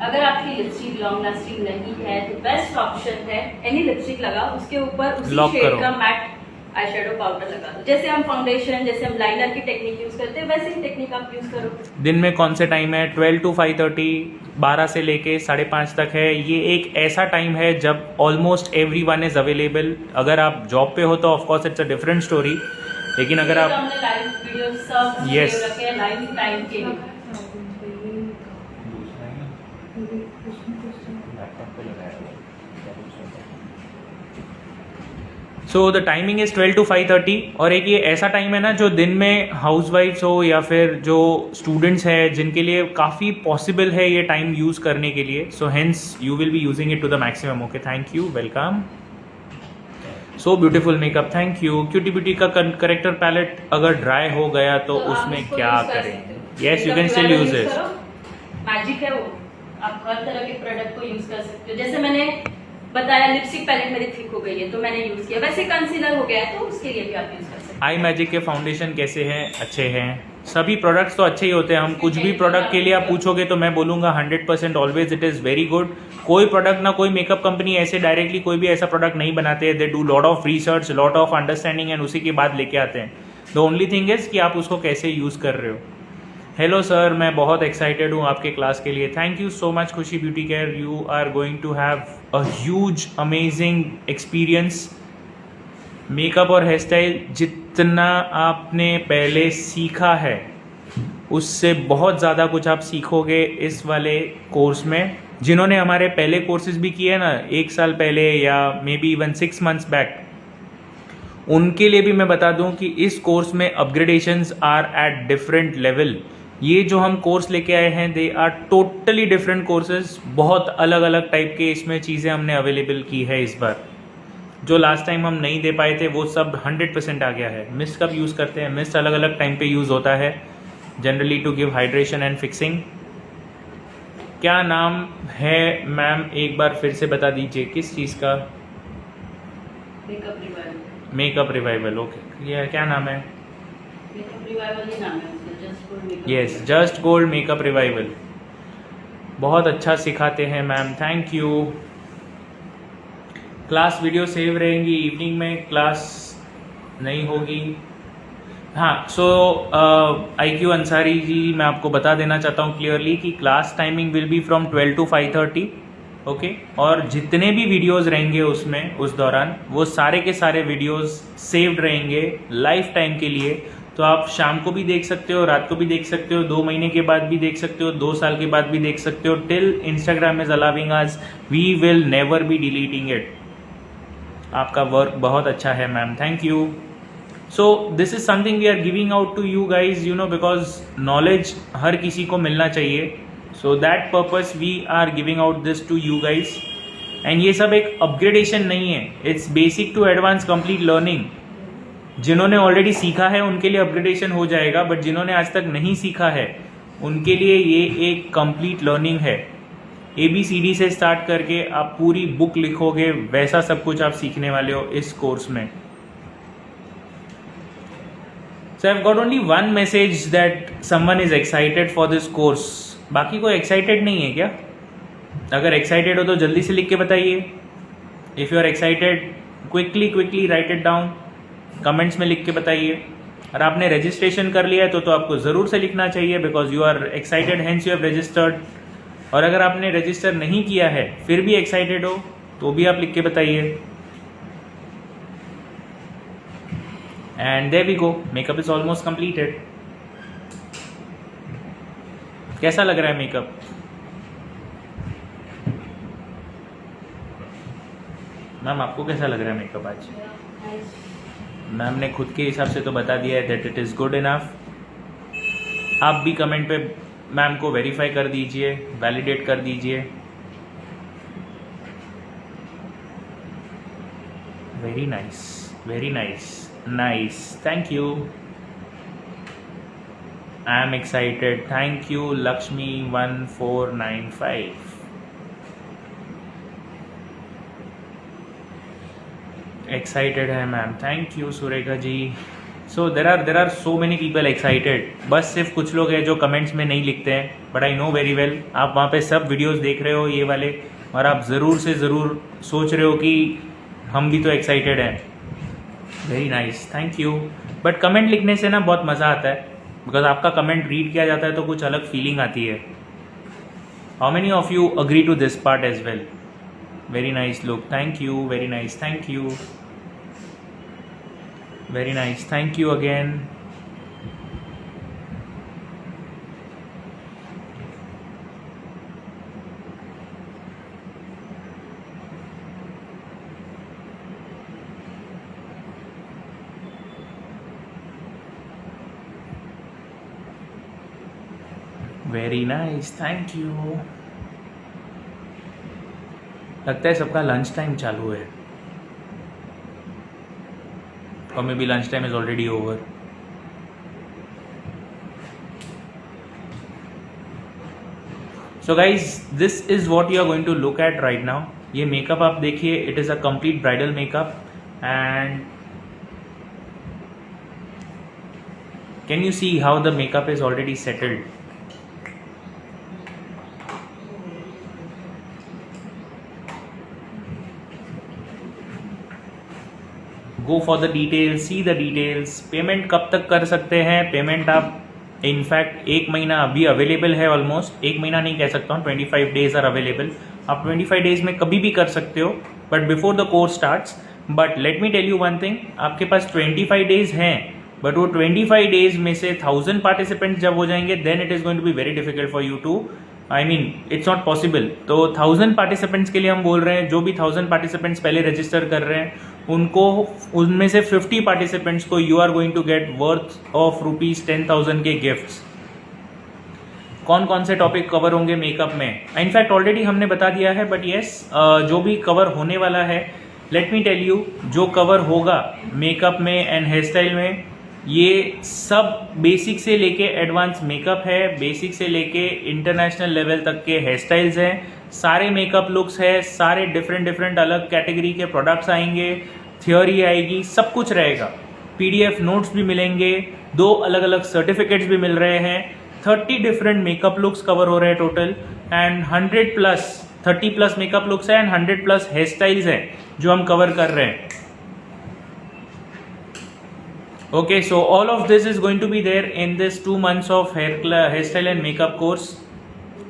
अगर आपकी लिपस्टिक लॉन्ग लास्टिंग नहीं है तो बेस्ट ऑप्शन है एनी लिपस्टिक लगाओ, उसके ऊपर उसी शेड का मैट आई शेडो पाउडर लगा दो. जैसे हम फाउंडेशन, जैसे हम लाइनर की टेक्निक यूज करते हैं, वैसे ही टेक्निक आप यूज करो. दिन में कौन से टाइम है? 12 to 5:30, 12 से लेके 5:30 तक है. ये एक ऐसा टाइम है जब ऑलमोस्ट एवरीवन इज अवेलेबल. अगर आप जॉब पे हो तो of course it's a different story, लेकिन अगर आप हमने लाइव वीडियो सब Yes. रखे हैं लाइव टाइम के लिए. So the timing is 12 to 5:30. और एक ये ऐसा टाइम है ना जो दिन में हाउसवाइफ्स हो या फिर जो स्टूडेंट्स हैं जिनके लिए काफ़ी पॉसिबल है ये टाइम यूज़ करने के लिए. So hence you will be using it to the maximum. Okay, thank you, welcome. So beautiful makeup, thank you. Cutie Beauty का करेक्टर पैलेट अगर ड्राई हो गया तो आप उसमें इसको क्या use कर करें? सकते हो. Yes, you can Makeup still revival use use it. करो. मैजिक है वो, आप हर तरह के प्रोडक्ट को यूज कर सकते हो. जैसे मैंने बताया लिपस्टिक पैलेट मेरी थिक हो गई है तो मैंने यूज किया, वैसे कंसीलर हो गया है तो उसके लिए भी आप यूज कर सकते आई मैजिक के फाउंडेशन कैसे हैं? अच्छे हैं. सभी प्रोडक्ट्स तो अच्छे ही होते हैं. हम कुछ भी प्रोडक्ट के लिए आप पूछोगे तो मैं बोलूँगा 100% always it is very good. कोई प्रोडक्ट ना कोई मेकअप कंपनी ऐसे डायरेक्टली कोई भी ऐसा प्रोडक्ट नहीं बनाते हैं. They do lot of research, lot of understanding and उसी के बाद लेके आते हैं. द ओनली थिंग इज़ कि आप उसको कैसे यूज़ कर रहे हो. हेलो सर, मैं बहुत एक्साइटेड हूँ आपके क्लास के लिए. Thank you so much Khushi beauty care. You are going to have a huge amazing experience. Makeup और हेयर स्टाइल जितना आपने पहले सीखा है उससे बहुत ज़्यादा कुछ आप सीखोगे इस वाले कोर्स में. जिन्होंने हमारे पहले कोर्सेज भी किए ना 1 साल पहले या may be even 6 months back, उनके लिए भी मैं बता दूं कि इस कोर्स में upgradations are at different level. ये जो हम कोर्स लेके आए हैं they are totally different courses, बहुत अलग अलग टाइप के इसमें चीज़ें हमने अवेलेबल की है इस बार। जो लास्ट टाइम हम नहीं दे पाए थे वो सब 100% आ गया है। मिस्ट कब यूज़ करते हैं? मिस्ट अलग अलग टाइम पे यूज़ होता है, generally to give hydration and fixing. क्या नाम है मैम, एक बार फिर से बता दीजिए, किस चीज़ का? Makeup revival. Makeup revival, okay. ये क्या नाम है? मेकअप रिवाइवल ही नाम है उसका, just gold makeup. Yes, just gold makeup revival. बहुत अच्छा सिखाते हैं ma'am, thank you. Class video save रहेंगी, इवनिंग में क्लास नहीं होगी। हाँ, सो IQ अंसारी जी, मैं आपको बता देना चाहता हूँ क्लियरली कि class timing will be from 12 to 5:30, okay. और जितने भी वीडियोस रहेंगे उसमें उस दौरान वो सारे के सारे वीडियोस सेव्ड रहेंगे लाइफ टाइम के लिए। तो आप शाम को भी देख सकते हो, रात को भी देख सकते हो, 2 महीने के बाद भी देख सकते हो, 2 साल के बाद भी देख सकते हो। Till Instagram is allowing us, we will never be deleting it. आपका वर्क बहुत अच्छा है ma'am, thank you. So this is something we are giving out to you guys, you know, because knowledge हर किसी को मिलना चाहिए। So that purpose we are giving out this to you guys. And ये सब एक अपग्रेडेशन नहीं है, it's basic to advance complete learning. जिन्होंने ऑलरेडी सीखा है उनके लिए अपग्रेडेशन हो जाएगा, बट जिन्होंने आज तक नहीं सीखा है उनके लिए ये एक कंप्लीट लर्निंग है। ABCD से स्टार्ट करके आप पूरी बुक लिखोगे, वैसा सब कुछ आप सीखने वाले हो इस कोर्स में। So I've got only one message that someone is excited for this course. बाकी कोई excited नहीं है क्या? अगर excited हो तो जल्दी से लिख के बताइए। If you are excited, quickly write it down. Comments में लिख के बताइए। और आपने registration कर लिया है तो आपको ज़रूर से लिखना चाहिए, because you are excited, hence you have registered. और अगर आपने रजिस्टर नहीं किया है फिर भी एक्साइटेड हो तो भी आप लिख के बताइए। And there we go, makeup is almost completed. कैसा लग रहा है मेकअप? मैम आपको कैसा लग रहा है मेकअप आज? मैम ने खुद के हिसाब से तो बता दिया है that it is good enough. आप भी कमेंट पे मैम को वेरीफाई कर दीजिए, वैलिडेट कर दीजिए। Very nice, very nice, nice, thank you. I am excited, thank you Lakshmi 1495। Excited है ma'am, thank you Surekha ji. So there are so many people excited, बस सिर्फ कुछ लोग हैं जो कमेंट्स में नहीं लिखते हैं, but I know very well आप वहाँ पे सब वीडियोस देख रहे हो ये वाले, और आप ज़रूर से ज़रूर सोच रहे हो कि हम भी तो एक्साइटेड हैं। Very nice, thank you. But comment लिखने से ना बहुत मज़ा आता है, बिकॉज आपका कमेंट रीड किया जाता है तो कुछ अलग फीलिंग आती है। How many of you agree to this part as well? Very nice look, thank you, very nice, thank you, very nice, thank you again। Very nice, thank you. लगता है सबका लंच टाइम चालू है, or maybe lunchtime is already over। So guys, this is what you are going to look at right now। ये makeup आप देखिए, it is a complete bridal makeup and can you see how the makeup is already settled? Go for the details, see the details. Payment कब तक कर सकते हैं? Payment आप in fact 1 महीना अभी अवेलेबल है, ऑलमोस्ट 1 महीना नहीं कह सकता हूँ, 25 डेज आर अवेलेबल। आप 25 डेज में कभी भी कर सकते हो, but before the course starts. But let me tell you one thing, आपके पास 25 डेज हैं, बट वो 25 डेज में से 1000 पार्टिसिपेंट्स जब हो जाएंगे then it is going to be very difficult for you to, I mean it's not possible. तो 1000 पार्टिसिपेंट्स के लिए हम बोल रहे हैं, जो भी 1000 पार्टिसिपेंट्स पहले रजिस्टर कर रहे हैं उनको, उनमें से 50 पार्टिसिपेंट्स को you are going to get worth of ₹10,000 के गिफ्ट्स। कौन कौन से टॉपिक कवर होंगे मेकअप में, इनफैक्ट ऑलरेडी हमने बता दिया है, बट येस जो भी कवर होने वाला है, लेट मी टेल यू, जो कवर होगा मेकअप में एंड हेयर स्टाइल में, ये सब बेसिक से लेके एडवांस मेकअप है, बेसिक से लेके इंटरनेशनल लेवल तक के हेयर स्टाइल्स हैं, सारे मेकअप लुक्स है, सारे डिफरेंट अलग कैटेगरी के प्रोडक्ट्स आएंगे, थियोरी आएगी, सब कुछ रहेगा। पीडीएफ नोट्स भी मिलेंगे, 2 अलग अलग सर्टिफिकेट्स भी मिल रहे हैं, 30 डिफरेंट मेकअप लुक्स कवर हो रहे हैं total, and 30 plus makeup looks है एंड 100+ हेयर स्टाइल्स हैं जो हम कवर कर रहे हैं। Okay, so all of this is going to be there in this 2 months of hairstyle and makeup course.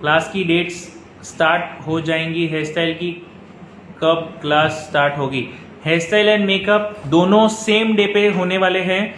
Class की डेट्स स्टार्ट हो जाएंगी, हेयर स्टाइल की कब क्लास स्टार्ट होगी, हेयर स्टाइल एंड मेकअप दोनों सेम डे पे होने वाले हैं।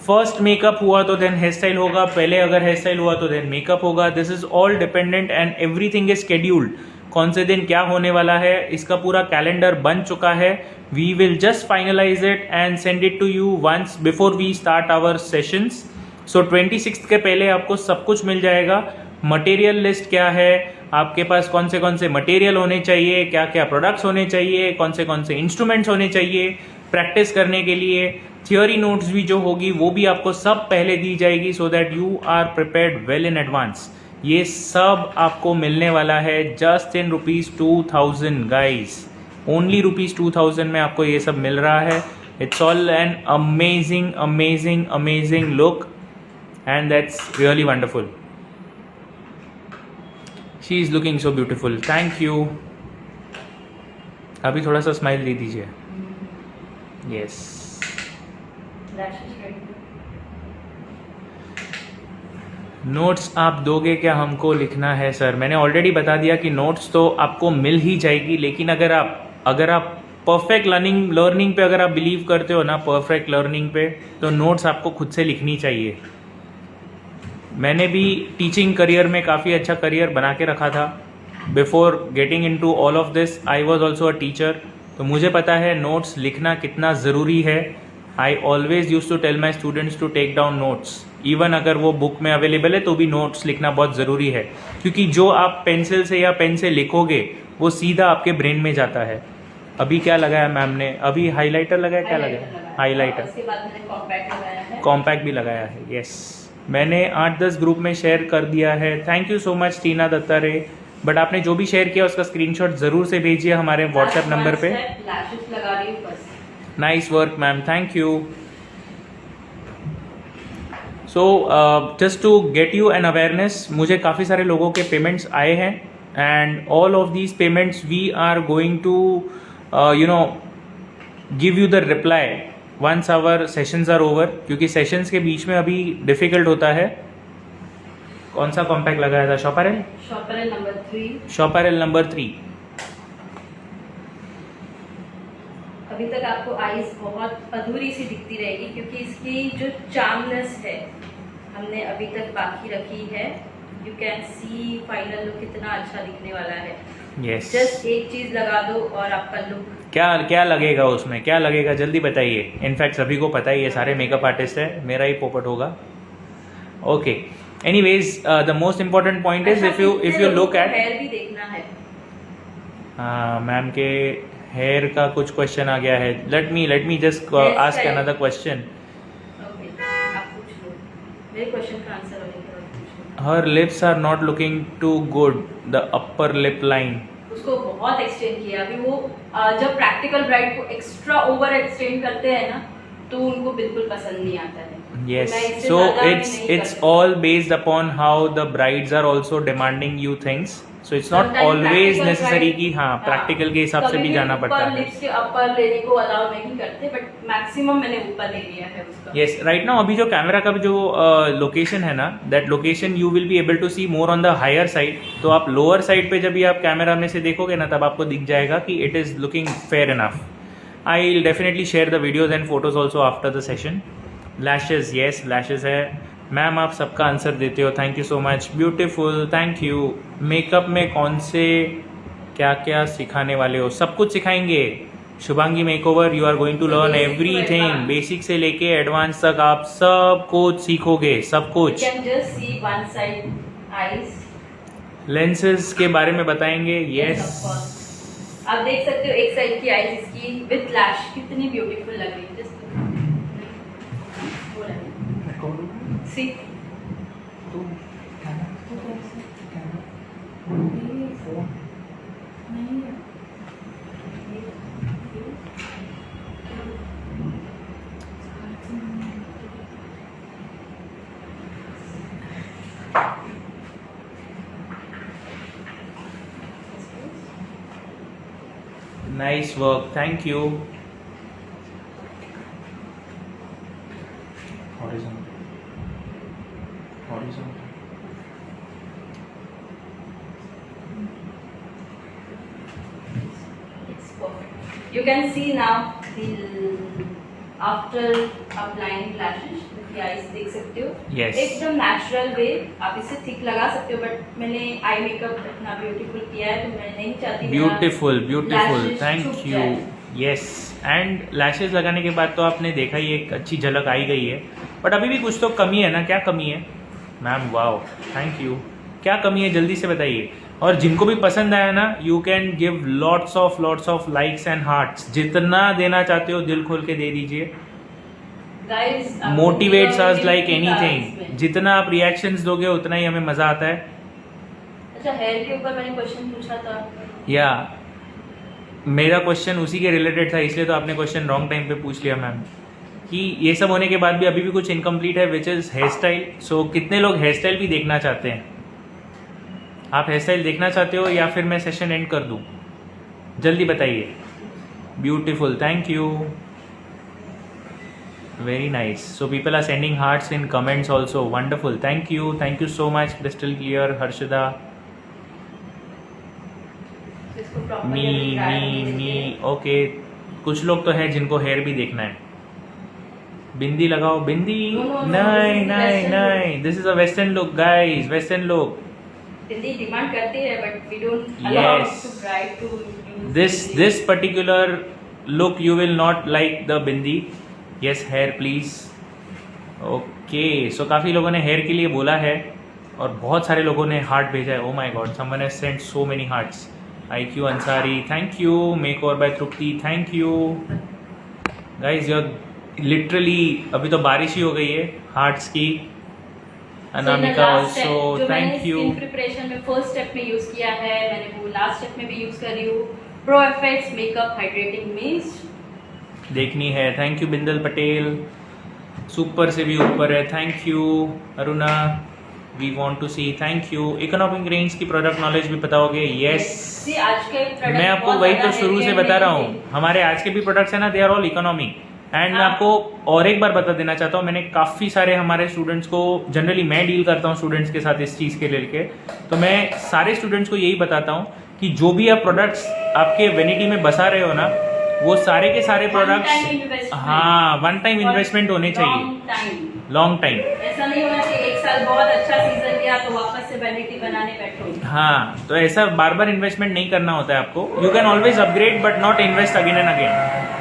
फर्स्ट मेकअप हुआ तो देन हेयर स्टाइल होगा, पहले अगर हेयर स्टाइल हुआ तो देन मेकअप होगा। This is all dependent and everything is scheduled. कौन से दिन क्या होने वाला है इसका पूरा कैलेंडर बन चुका है। We will just finalise it and send it to you once before we start our sessions. So 26 के पहले आपको सब कुछ मिल जाएगा। मटेरियल लिस्ट क्या है, आपके पास कौन से मटेरियल होने चाहिए, क्या क्या प्रोडक्ट्स होने चाहिए, कौन से इंस्ट्रूमेंट्स होने चाहिए प्रैक्टिस करने के लिए, थियोरी नोट्स भी जो होगी वो भी आपको सब पहले दी जाएगी, so that you are prepared well in advance. ये सब आपको मिलने वाला है जस्ट इन ₹2,000 गाइज, ओनली ₹2,000 में आपको ये सब मिल रहा है। It's all an amazing amazing amazing look and that's really wonderful. She is looking so beautiful, thank you. अभी थोड़ा सा स्माइल दे दीजिए। यस, नोट्स आप दोगे क्या, हमको लिखना है सर। मैंने ऑलरेडी बता दिया कि नोट्स तो आपको मिल ही जाएगी, लेकिन अगर आप परफेक्ट लर्निंग पे अगर आप बिलीव करते हो ना, परफेक्ट लर्निंग पे, तो नोट्स आपको खुद से लिखनी चाहिए। मैंने भी टीचिंग करियर में काफ़ी अच्छा करियर बना के रखा था। Before getting into all of this I was also a teacher, तो मुझे पता है नोट्स लिखना कितना ज़रूरी है। I always use to tell my students to take down notes, even अगर वो बुक में अवेलेबल है तो भी नोट्स लिखना बहुत ज़रूरी है, क्योंकि जो आप पेंसिल से या पेन से लिखोगे वो सीधा आपके ब्रेन में जाता है। अभी क्या लगाया मैम ने, अभी हाइलाइटर लगाया, क्या लगाया, हाइलाइटर, कॉम्पैक्ट भी लगाया है। यस, मैंने 8-10 ग्रुप में शेयर कर दिया है। Thank you so much Tina Dattare. But आपने जो भी शेयर किया उसका स्क्रीनशॉट ज़रूर से भेजिए हमारे व्हाट्सएप नंबर पे। Nice work ma'am, thank you. So just to get you an awareness, मुझे काफ़ी सारे लोगों के पेमेंट्स आए हैं and all of these payments we are going to give you the reply once our sessions are over, क्योंकि sessions के बीच में अभी डिफिकल्ट होता है। कौन सा कॉम्पैक्ट लगाया था, शॉपरेल नंबर 3। अभी तक आपको आईज बहुत अधूरी सी दिखती रहेगी, क्योंकि इसकी जो चार्मनेस है हमने अभी तक बाकी रखी है। You can C final look कितना अच्छा दिखने वाला है। यस, जस्ट एक चीज लगा दो और आपका लुक क्या लगेगा उसमें, क्या लगेगा जल्दी बताइए। इनफैक्ट सभी को पता ही है, सारे मेकअप आर्टिस्ट है, मेरा ही पोपट होगा। Okay, anyways the most important point is if you look at, hair भी देखना है। हाँ, मैम के हेयर का कुछ क्वेश्चन आ गया है। Let me just ask another question. मेरे क्वेश्चन का आंसर होने के बाद पूछो। Her lips are not looking too good, the upper lip line. उसको बहुत एक्सटेंड किया। अभी वो जब प्रैक्टिकल ब्राइड को एक्स्ट्रा ओवर एक्सटेंड करते हैं ना, तो उनको बिल्कुल पसंद नहीं आता है। Yes, so it's all based upon how the brides are also demanding you things. So it's not always necessary कि हाँ प्रैक्टिकल के हिसाब से भी जाना पड़ता है। लिप्स के अपर लेने को अलाउ नहीं करते, बट मैक्सिमम मैंने ऊपर ले लिया है उसका। Yes, right now अभी जो कैमरा का जो लोकेशन है ना, that location you will be able to see more on the higher side. तो आप लोअर साइड पे जब भी आप कैमरा में से देखोगे ना, तब आपको दिख जाएगा कि it is looking fair enough. I'll definitely share the videos and photos also after the session. Lashes, yes lashes है मैम, आप सबका आंसर देते हो, thank you so much, beautiful, thank you. Makeup में कौन से क्या क्या सिखाने वाले हो, सब कुछ सिखाएंगे। Shubhangi makeover, you are going to learn Basic to everything, advanced. Basic से लेके एडवांस तक आप सब कुछ सीखोगे, सब You कुछ। can just see one side eyes. Lenses के बारे में बताएंगे, Yes, यस। of course. आप देख सकते हो एक साइड की आईज इसकी विद लैश कितनी ब्यूटीफुल लग रही है। Just see nice work, thank you. It's perfect. You can see now after applying lashes the eyes देख सकते हो। Yes. एकदम नेचुरल वे आप इसे थिक लगा सकते हो, बट मैंने आई मेकअप इतना ब्यूटीफुल किया है तो मैं नहीं चाहती ब्यूटीफुल ब्यूटीफुल, lashes थैंक छुप यू। जाए। यस, एंड लैशेज लगाने के बाद तो आपने देखा ही एक अच्छी झलक आई गई है, बट अभी भी कुछ तो कमी है ना? क्या कमी है मैम? Wow, thank you. क्या कमी है जल्दी से बताइए। और जिनको भी पसंद आया ना, you can give lots of likes and hearts, जितना देना चाहते हो दिल खोल के दे दीजिए। Guys motivates us like anything, जितना आप रिएक्शंस दोगे उतना ही हमें मजा आता है। अच्छा, हेयर के ऊपर मैंने क्वेश्चन पूछा था। या मेरा क्वेश्चन उसी के रिलेटेड था, इसलिए तो आपने क्वेश्चन रॉन्ग टाइम पे पूछ लिया मैम, कि ये सब होने के बाद भी अभी भी कुछ इनकम्प्लीट है, विच इज़ हेयर स्टाइल। सो कितने लोग हेयर स्टाइल भी देखना चाहते हैं? आप हेयर स्टाइल देखना चाहते हो या फिर मैं सेशन एंड कर दूं? जल्दी बताइए। Beautiful, thank you, very nice. So people are sending hearts in comments also, wonderful, thank you so much. Crystal clear, Harshada, इसको properly मी अभी dry मी होने मी देंगे। ओके। कुछ लोग तो है जिनको हेयर भी देखना है। बिंदी लगाओ, बिंदी। No, no, no, नहीं this is नहीं western नहीं, this is a western look guys, western look. Delhi demand करती है, but we don't allow Yes. To try to use this particular look you will not like the bindi. yes, hair please. okay, so काफ़ी लोगों ने hair के लिए बोला है और बहुत सारे लोगों ने हार्ट भेजा है। Oh my god, someone has sent so many hearts. IQ Ansari, thank you. Makeover by Tripti, thank you guys. You literally, अभी तो बारिश ही हो गई है हार्ट्स की। Anamika also, thank you. Preparation में फर्स्ट स्टेप में यूज किया है, मैंने वो लास्ट स्टेप में भी यूज कर रही हूँ। Pro Effects makeup hydrating mist देखनी है, thank you. Bindal Patel, super से भी ऊपर है, thank you. Aruna, we want to see, thank you. Economic range की प्रोडक्ट नॉलेज भी बताओगे? यस, आज के प्रोडक्ट मैं आपको वही तो शुरू से बता रहा हूँ, हमारे आज के भी प्रोडक्ट्स है ना, they are all economy. And मैं आपको और एक बार बता देना चाहता हूँ, मैंने काफ़ी सारे हमारे स्टूडेंट्स को, जनरली मैं डील करता हूँ स्टूडेंट्स के साथ इस चीज़ के लेके, तो मैं सारे स्टूडेंट्स को यही बताता हूँ कि जो भी आप प्रोडक्ट्स आपके वेनिटी में बसा रहे हो ना, वो सारे के सारे प्रोडक्ट्स, हाँ, वन टाइम इन्वेस्टमेंट होने चाहिए, लॉन्ग टाइम। ऐसा नहीं होना चाहिए एक साल बहुत अच्छा सीजन गया तो वापस से वेनिटी बनाने बैठो। हाँ, तो ऐसा बार बार इन्वेस्टमेंट नहीं करना होता है आपको। You can always upgrade but not invest again and again.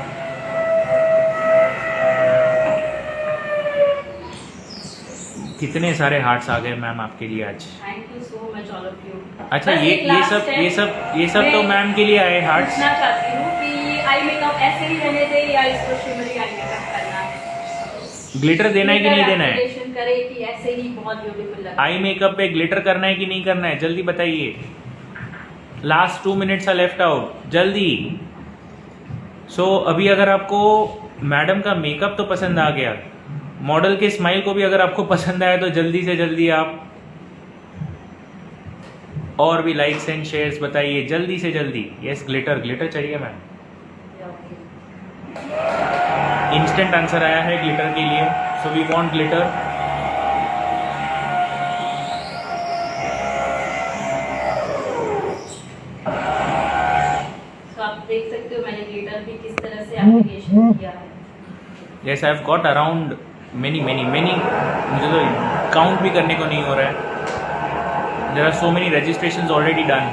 कितने सारे हार्ट्स आ गए मैम आपके लिए आज। Thank you so much all of you. अच्छा, ये सब तो मैम के लिए आए हार्ट्स। पूछना चाहती हूँ कि आई मेकअप ऐसे ही रहने दे या इसको शिमरी आई मेकअप करना है? ग्लिटर देना है कि नहीं देना है? करे कि ऐसे ही बहुत ब्यूटीफुल लगे। आई मेकअप पे ग्लिटर करना है कि नहीं करना है? जल्दी बताइए, last 2 minutes are left out, जल्दी। सो अभी अगर आपको मैडम का मेकअप तो पसंद आ गया, मॉडल के स्माइल को भी अगर आपको पसंद आया, तो जल्दी से जल्दी आप और भी लाइक्स एंड शेयर्स बताइए, जल्दी से जल्दी। यस, ग्लिटर चाहिए मैम। इंस्टेंट आंसर आया है ग्लिटर के लिए, सो वी वांट ग्लिटर। तो आप देख सकते हो मैंने ग्लिटर भी किस तरह से एप्लीकेशन किया है। Yes, I have got around many, मुझे तो काउंट भी करने को नहीं हो रहा है। There are so many registrations already done.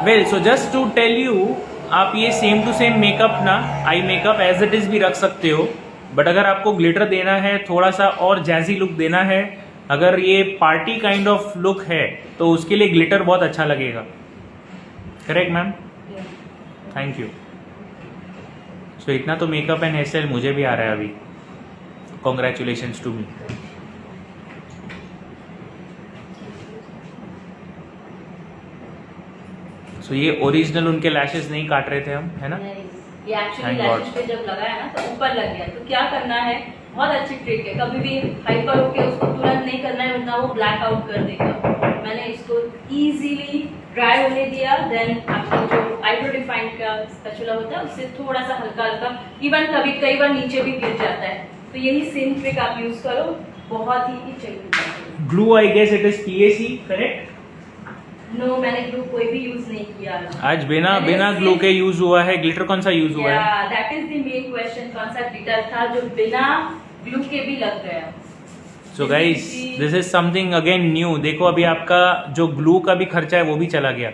Well so just to tell you, आप ये सेम टू सेम मेकअप ना, eye makeup as it is भी रख सकते हो, बट अगर आपको ग्लिटर देना है, थोड़ा सा और जैजी लुक देना है, अगर ये पार्टी काइंड ऑफ लुक है तो उसके लिए ग्लिटर बहुत अच्छा लगेगा। Correct ma'am? Thank you. So इतना तो मेकअप एंड हेयर स्टाइल मुझे भी आ रहा है अभी। Congratulations to me. सो ये ओरिजिनल उनके लैशेस नहीं काट रहे थे हम, है ना? ये एक्चुअली Thank लैशेस God. पे जब लगाया ना तो ऊपर लग गया। तो क्या करना है, बहुत अच्छी ट्रिक है, कभी भी हाइपर होके उसको तुरंत नहीं करना है, वरना वो ब्लैक आउट कर देगा। मैंने इसको इजीली ड्राई होने दिया, देन आपका जो आईब्रो डिफाइन का स्पैचुला होता है उससे थोड़ा सा हल्का हल्का, इवन कई बार नीचे भी गिर जाता है, तो यही सेम ट्रिक आप यूज करो, बहुत ही चाहिए। Glue I guess it is PAC, correct? No, मैंने ग्लू कोई भी यूज नहीं किया। आज बिना ग्लू के यूज हुआ है। ग्लिटर कौन सा यूज हुआ है? That is the main question, कौन सा ग्लिटर था जो बिना ग्लू के भी लग गया? So guys this is something again new. देखो अभी आपका जो ग्लू का भी खर्चा है वो भी चला गया।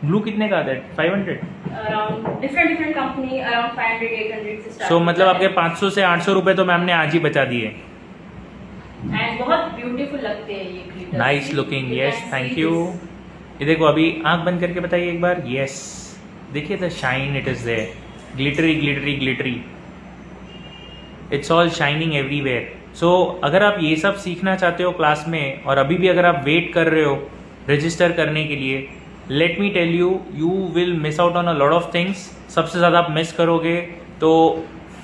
ग्लू कितने का आता है? 500? अराउंड डिफरेंट कंपनी अराउंड 500-800 से स्टार्ट। सो मतलब आपके 500 से 800 रुपए तो मैम ने आज ही बचा दिए। एंड बहुत ब्यूटीफुल लगते हैं ये glitter. Nice looking, yes thank you. ये देखो अभी आंख बंद करके बताइए एक बार। यस, देखिए the shine it is there, glittery glittery glittery, it's all shining everywhere. So अगर आप ये सब सीखना चाहते हो क्लास में, और अभी भी अगर आप वेट कर रहे हो रजिस्टर करने के लिए, let me tell you, you will miss out on a lot of things. सबसे ज़्यादा आप मिस करोगे तो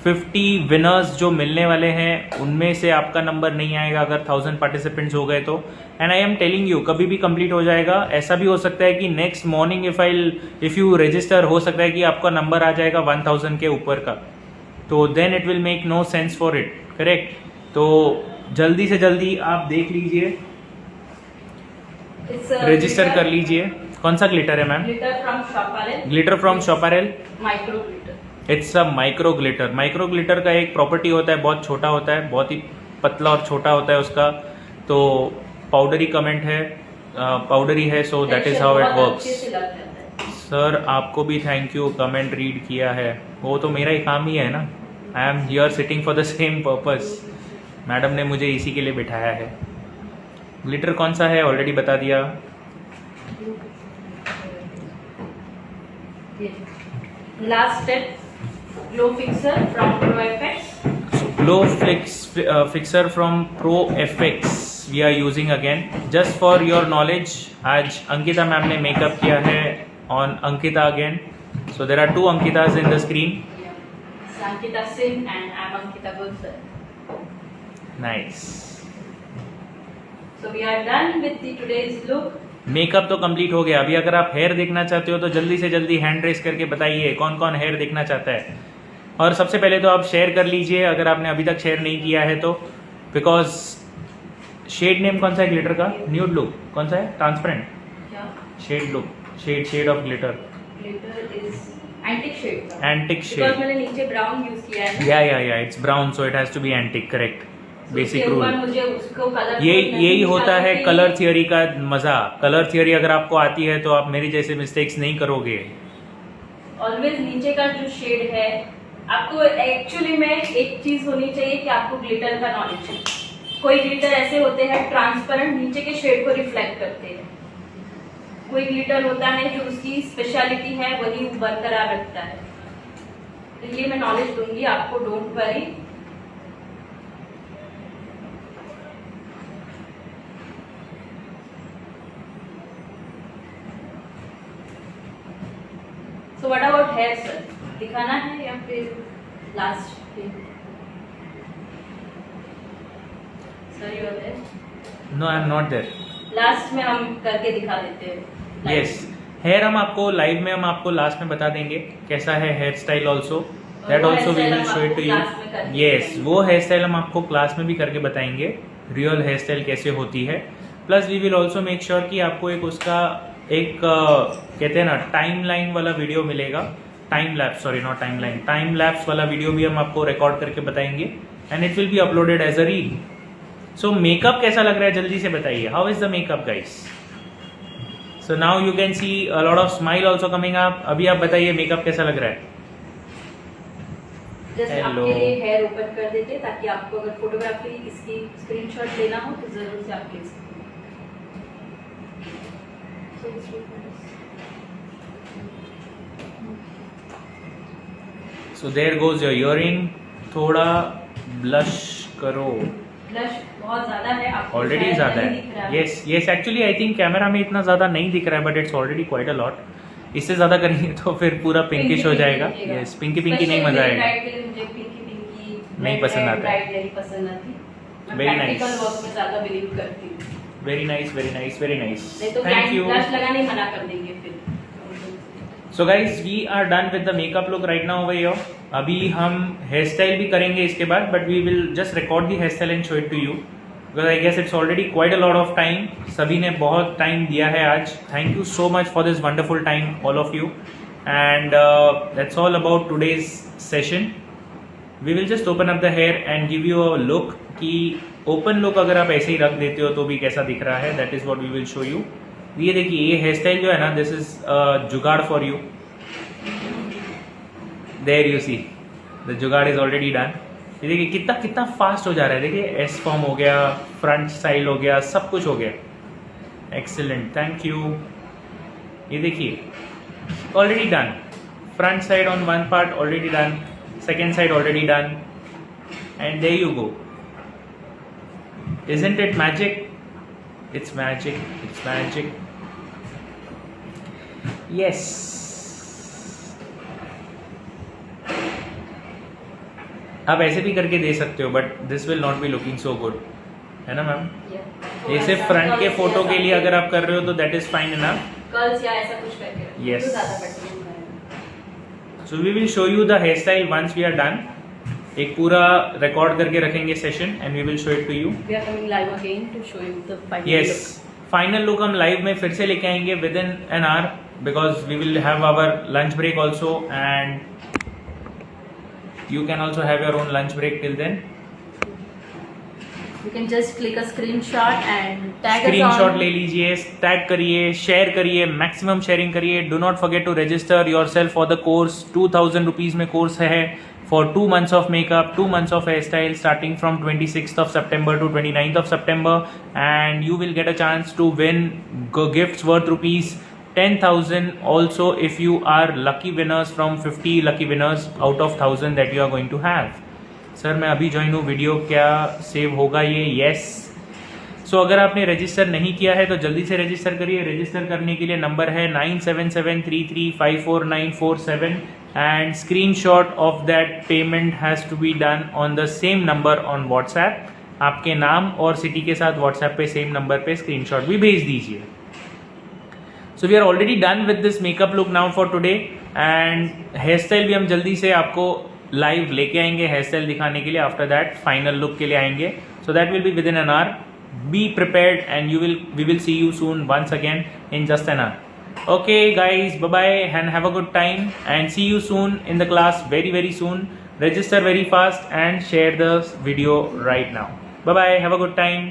50 विनर्स जो मिलने वाले हैं उनमें से आपका नंबर नहीं आएगा अगर 1000 पार्टिसिपेंट्स हो गए तो। And I am telling you, कभी भी कंप्लीट हो जाएगा। ऐसा भी हो सकता है कि next morning if you register, हो सकता है कि आपका नंबर आ जाएगा 1000 के ऊपर का, तो then it will make no sense for it, correct? तो जल्दी से जल्दी आप देख लीजिए, रजिस्टर कर लीजिए। कौन सा ग्लिटर है ma'am? Glitter from Shoprel. Glitter from Shoprel, micro glitter. It's a micro glitter. Micro glitter का एक प्रॉपर्टी होता है, बहुत छोटा होता है, बहुत ही पतला और छोटा होता है उसका, तो पाउडरी कमेंट है, पाउडरी है, so that is how it works. Sir आपको भी थैंक यू, कमेंट रीड किया है, वो तो मेरा ही काम ही है ना। I am here sitting for the same purpose. Madam ने मुझे इसी के लिए बिठाया है। ग्लिटर कौन सा है ऑलरेडी बता दिया। Last step, glow fixer from pro FX. Glow fixer from pro FX we are using again, just for your knowledge. आज अंकिता मैम ने मेकअप किया है on Ankita again, so there are 2 Ankitas in the screen. Ankita Singh and I'm Ankita Gulsar. Nice. So we are done with the today's look. Makeup तो complete हो गया। अभी अगर आप हेयर देखना चाहते हो तो जल्दी से जल्दी हैंड रेस करके बताइए कौन कौन हेयर देखना चाहता है। और सबसे पहले तो आप शेयर कर लीजिए अगर आपने अभी तक शेयर नहीं किया है तो, बिकॉज शेड नेम कौन सा है ग्लिटर का? न्यूड लुक कौन सा है? ट्रांसपेरेंट? क्या? Shade look, shade of glitter. Glitter is antique shade का। एंटिक Because शेड, मैंने नीचे brown use किया है ना। या it's brown, so it has to be antique, correct, basic उसके ऊपर रूल। मुझे उसको कलर यही होता है कलर थियोरी का मजा। कलर थियोरी अगर आपको आती है तो आप मेरी जैसे मिस्टेक्स नहीं करोगे। ऑलवेज नीचे का जो शेड है, आपको एक्चुअली में एक चीज होनी चाहिए कि आपको ग्लिटर का नॉलेज है। कोई ग्लिटर ऐसे होते हैं ट्रांसपेरेंट, नीचे के शेड को रिफ्लेक्ट करते हैं। कोई ग्लिटर होता है जो उसकी स्पेशलिटी है वही बरकरार रखता है। तो ये मैं नॉलेज दूंगी आपको, don't worry. So what about hair sir, दिखाना है या फिर लास्ट पे? Sir you are there? No I am not there. Last में हम करके दिखा देते हैं। यस, हेयर हम आपको लाइव में, हम आपको लास्ट में बता देंगे कैसा है hair style also, that also we will show it to you. Yes, वो हेयर स्टाइल हम आपको क्लास में भी करके बताएंगे, रियल हेयर स्टाइल कैसे होती है। Plus we will also make sure कि आपको एक उसका एक कहते हैं ना टाइम लाइन वाला वीडियो मिलेगा, time lapse, sorry not time line, time lapse वाला वीडियो भी हम आपको रिकॉर्ड करके बताएंगे and it will be uploaded as a reel. So makeup कैसा लग रहा है जल्दी से बताइए, how is the makeup guys? So now you can see a lot of smile also coming up. अभी आप बताइए मेकअप कैसा लग रहा है? Just Hello. आपके लिए हेयर ओपन कर देते हैं ताकि आपको अगर फोटोग्राफी इसकी स्क्रीनशॉट लेना हो तो जरूर से आप ले सकते So there goes your earring. थोड़ा ब्लश करो. ब्लश बहुत ज्यादा है आपको ऑलरेडी शायद ज़्यादा नहीं दिख रहा है. Yes actually I think camera में इतना ज़्यादा नहीं दिख रहा है, but it's already quite a lot. इससे ज़्यादा करेंगे तो फिर पूरा पिंकिश हो जाएगा. यस, पिंकी नहीं मजा आएगा. मुझे पिंकी नहीं पसंद आता है. ब्राइट नहीं पसंद आती. मैं Very प्रैक्टिकल nice. वर्क में ज्यादा बिलीव करती हूँ. Very nice. नहीं तो थैंक यू. ब्लश लगाने ही मना कर देंगे फिर. So guys we are done with the makeup look right now over here. अभी हम हेयर स्टाइल भी करेंगे इसके बाद, but we will just record the hair style and show it to you, because I guess it's already quite a lot of time. सभी ने बहुत time दिया है आज. Thank you so much for this wonderful time all of you. And that's all about today's session. We will just open up the hair and give you a look कि open look अगर आप ऐसे ही रख देते हो तो भी कैसा दिख रहा है. That is what we will show you. ये देखिए, ये हेयर स्टाइल जो है ना, this is jugaad for you. There you see the jugaad is already done. ये देखिए कितना फास्ट हो जा रहा है. देखिए एस फॉर्म हो गया, फ्रंट स्टाइल हो गया, सब कुछ हो गया. Excellent, thank you. ये देखिए already done. Front side on one part already done, second side already done, and there you go. Isn't it magic? It's magic. Yes. आप ऐसे भी करके दे सकते हो, but this will not be looking so good, है ना ma'am? ये सिर्फ फ्रंट के फोटो के लिए अगर आप कर रहे हो तो that is fine enough. Curls या ऐसा कुछ करके Yes. तो ज्यादा बेटर है. So we will show you the hair style once we are done. एक पूरा रिकॉर्ड करके रखेंगे session and we will show it to you. We are coming live again to show you the final yes, look. Final look हम live में फिर से लेके आएंगे with in an hour, because we will have our lunch break also, and you can also have your own lunch break till then. You can just click a screenshot and tag us screenshot on. ले लीजिए, tag करिए, share करिए, maximum sharing करिए. Do not forget to register yourself for the course. 2000 rupees में course है for 2 months of makeup, 2 months of hairstyle, starting from 26th of September to 29th of September, and you will get a chance to win gifts worth rupees 10,000. Also, if you are lucky winners from 50 lucky winners out of 1000 that you are going to have. Sir मैं अभी join हूँ, video क्या save होगा ये? Yes. सो अगर आपने register नहीं किया है तो जल्दी से रजिस्टर करिए. रजिस्टर करने के लिए नंबर है 9773354947, and screenshot of that payment has to be done on the same number on WhatsApp. आपके नाम और सिटी के साथ WhatsApp पे सेम नंबर पे स्क्रीनशॉट भी भेज दीजिए. So we are already done with this makeup look now for today, and hair style भी हम जल्दी से आपको लाइव लेके आएंगे हेयर स्टाइल दिखाने के लिए. आफ्टर दैट फाइनल लुक के लिए आएंगे, so that will be with in an our. Be prepared and we will see you soon once again in just an hour. Okay guys, bye bye and have a good time, and see you soon in the class very soon. Register very fast and share the video right now. Bye bye, have a good time.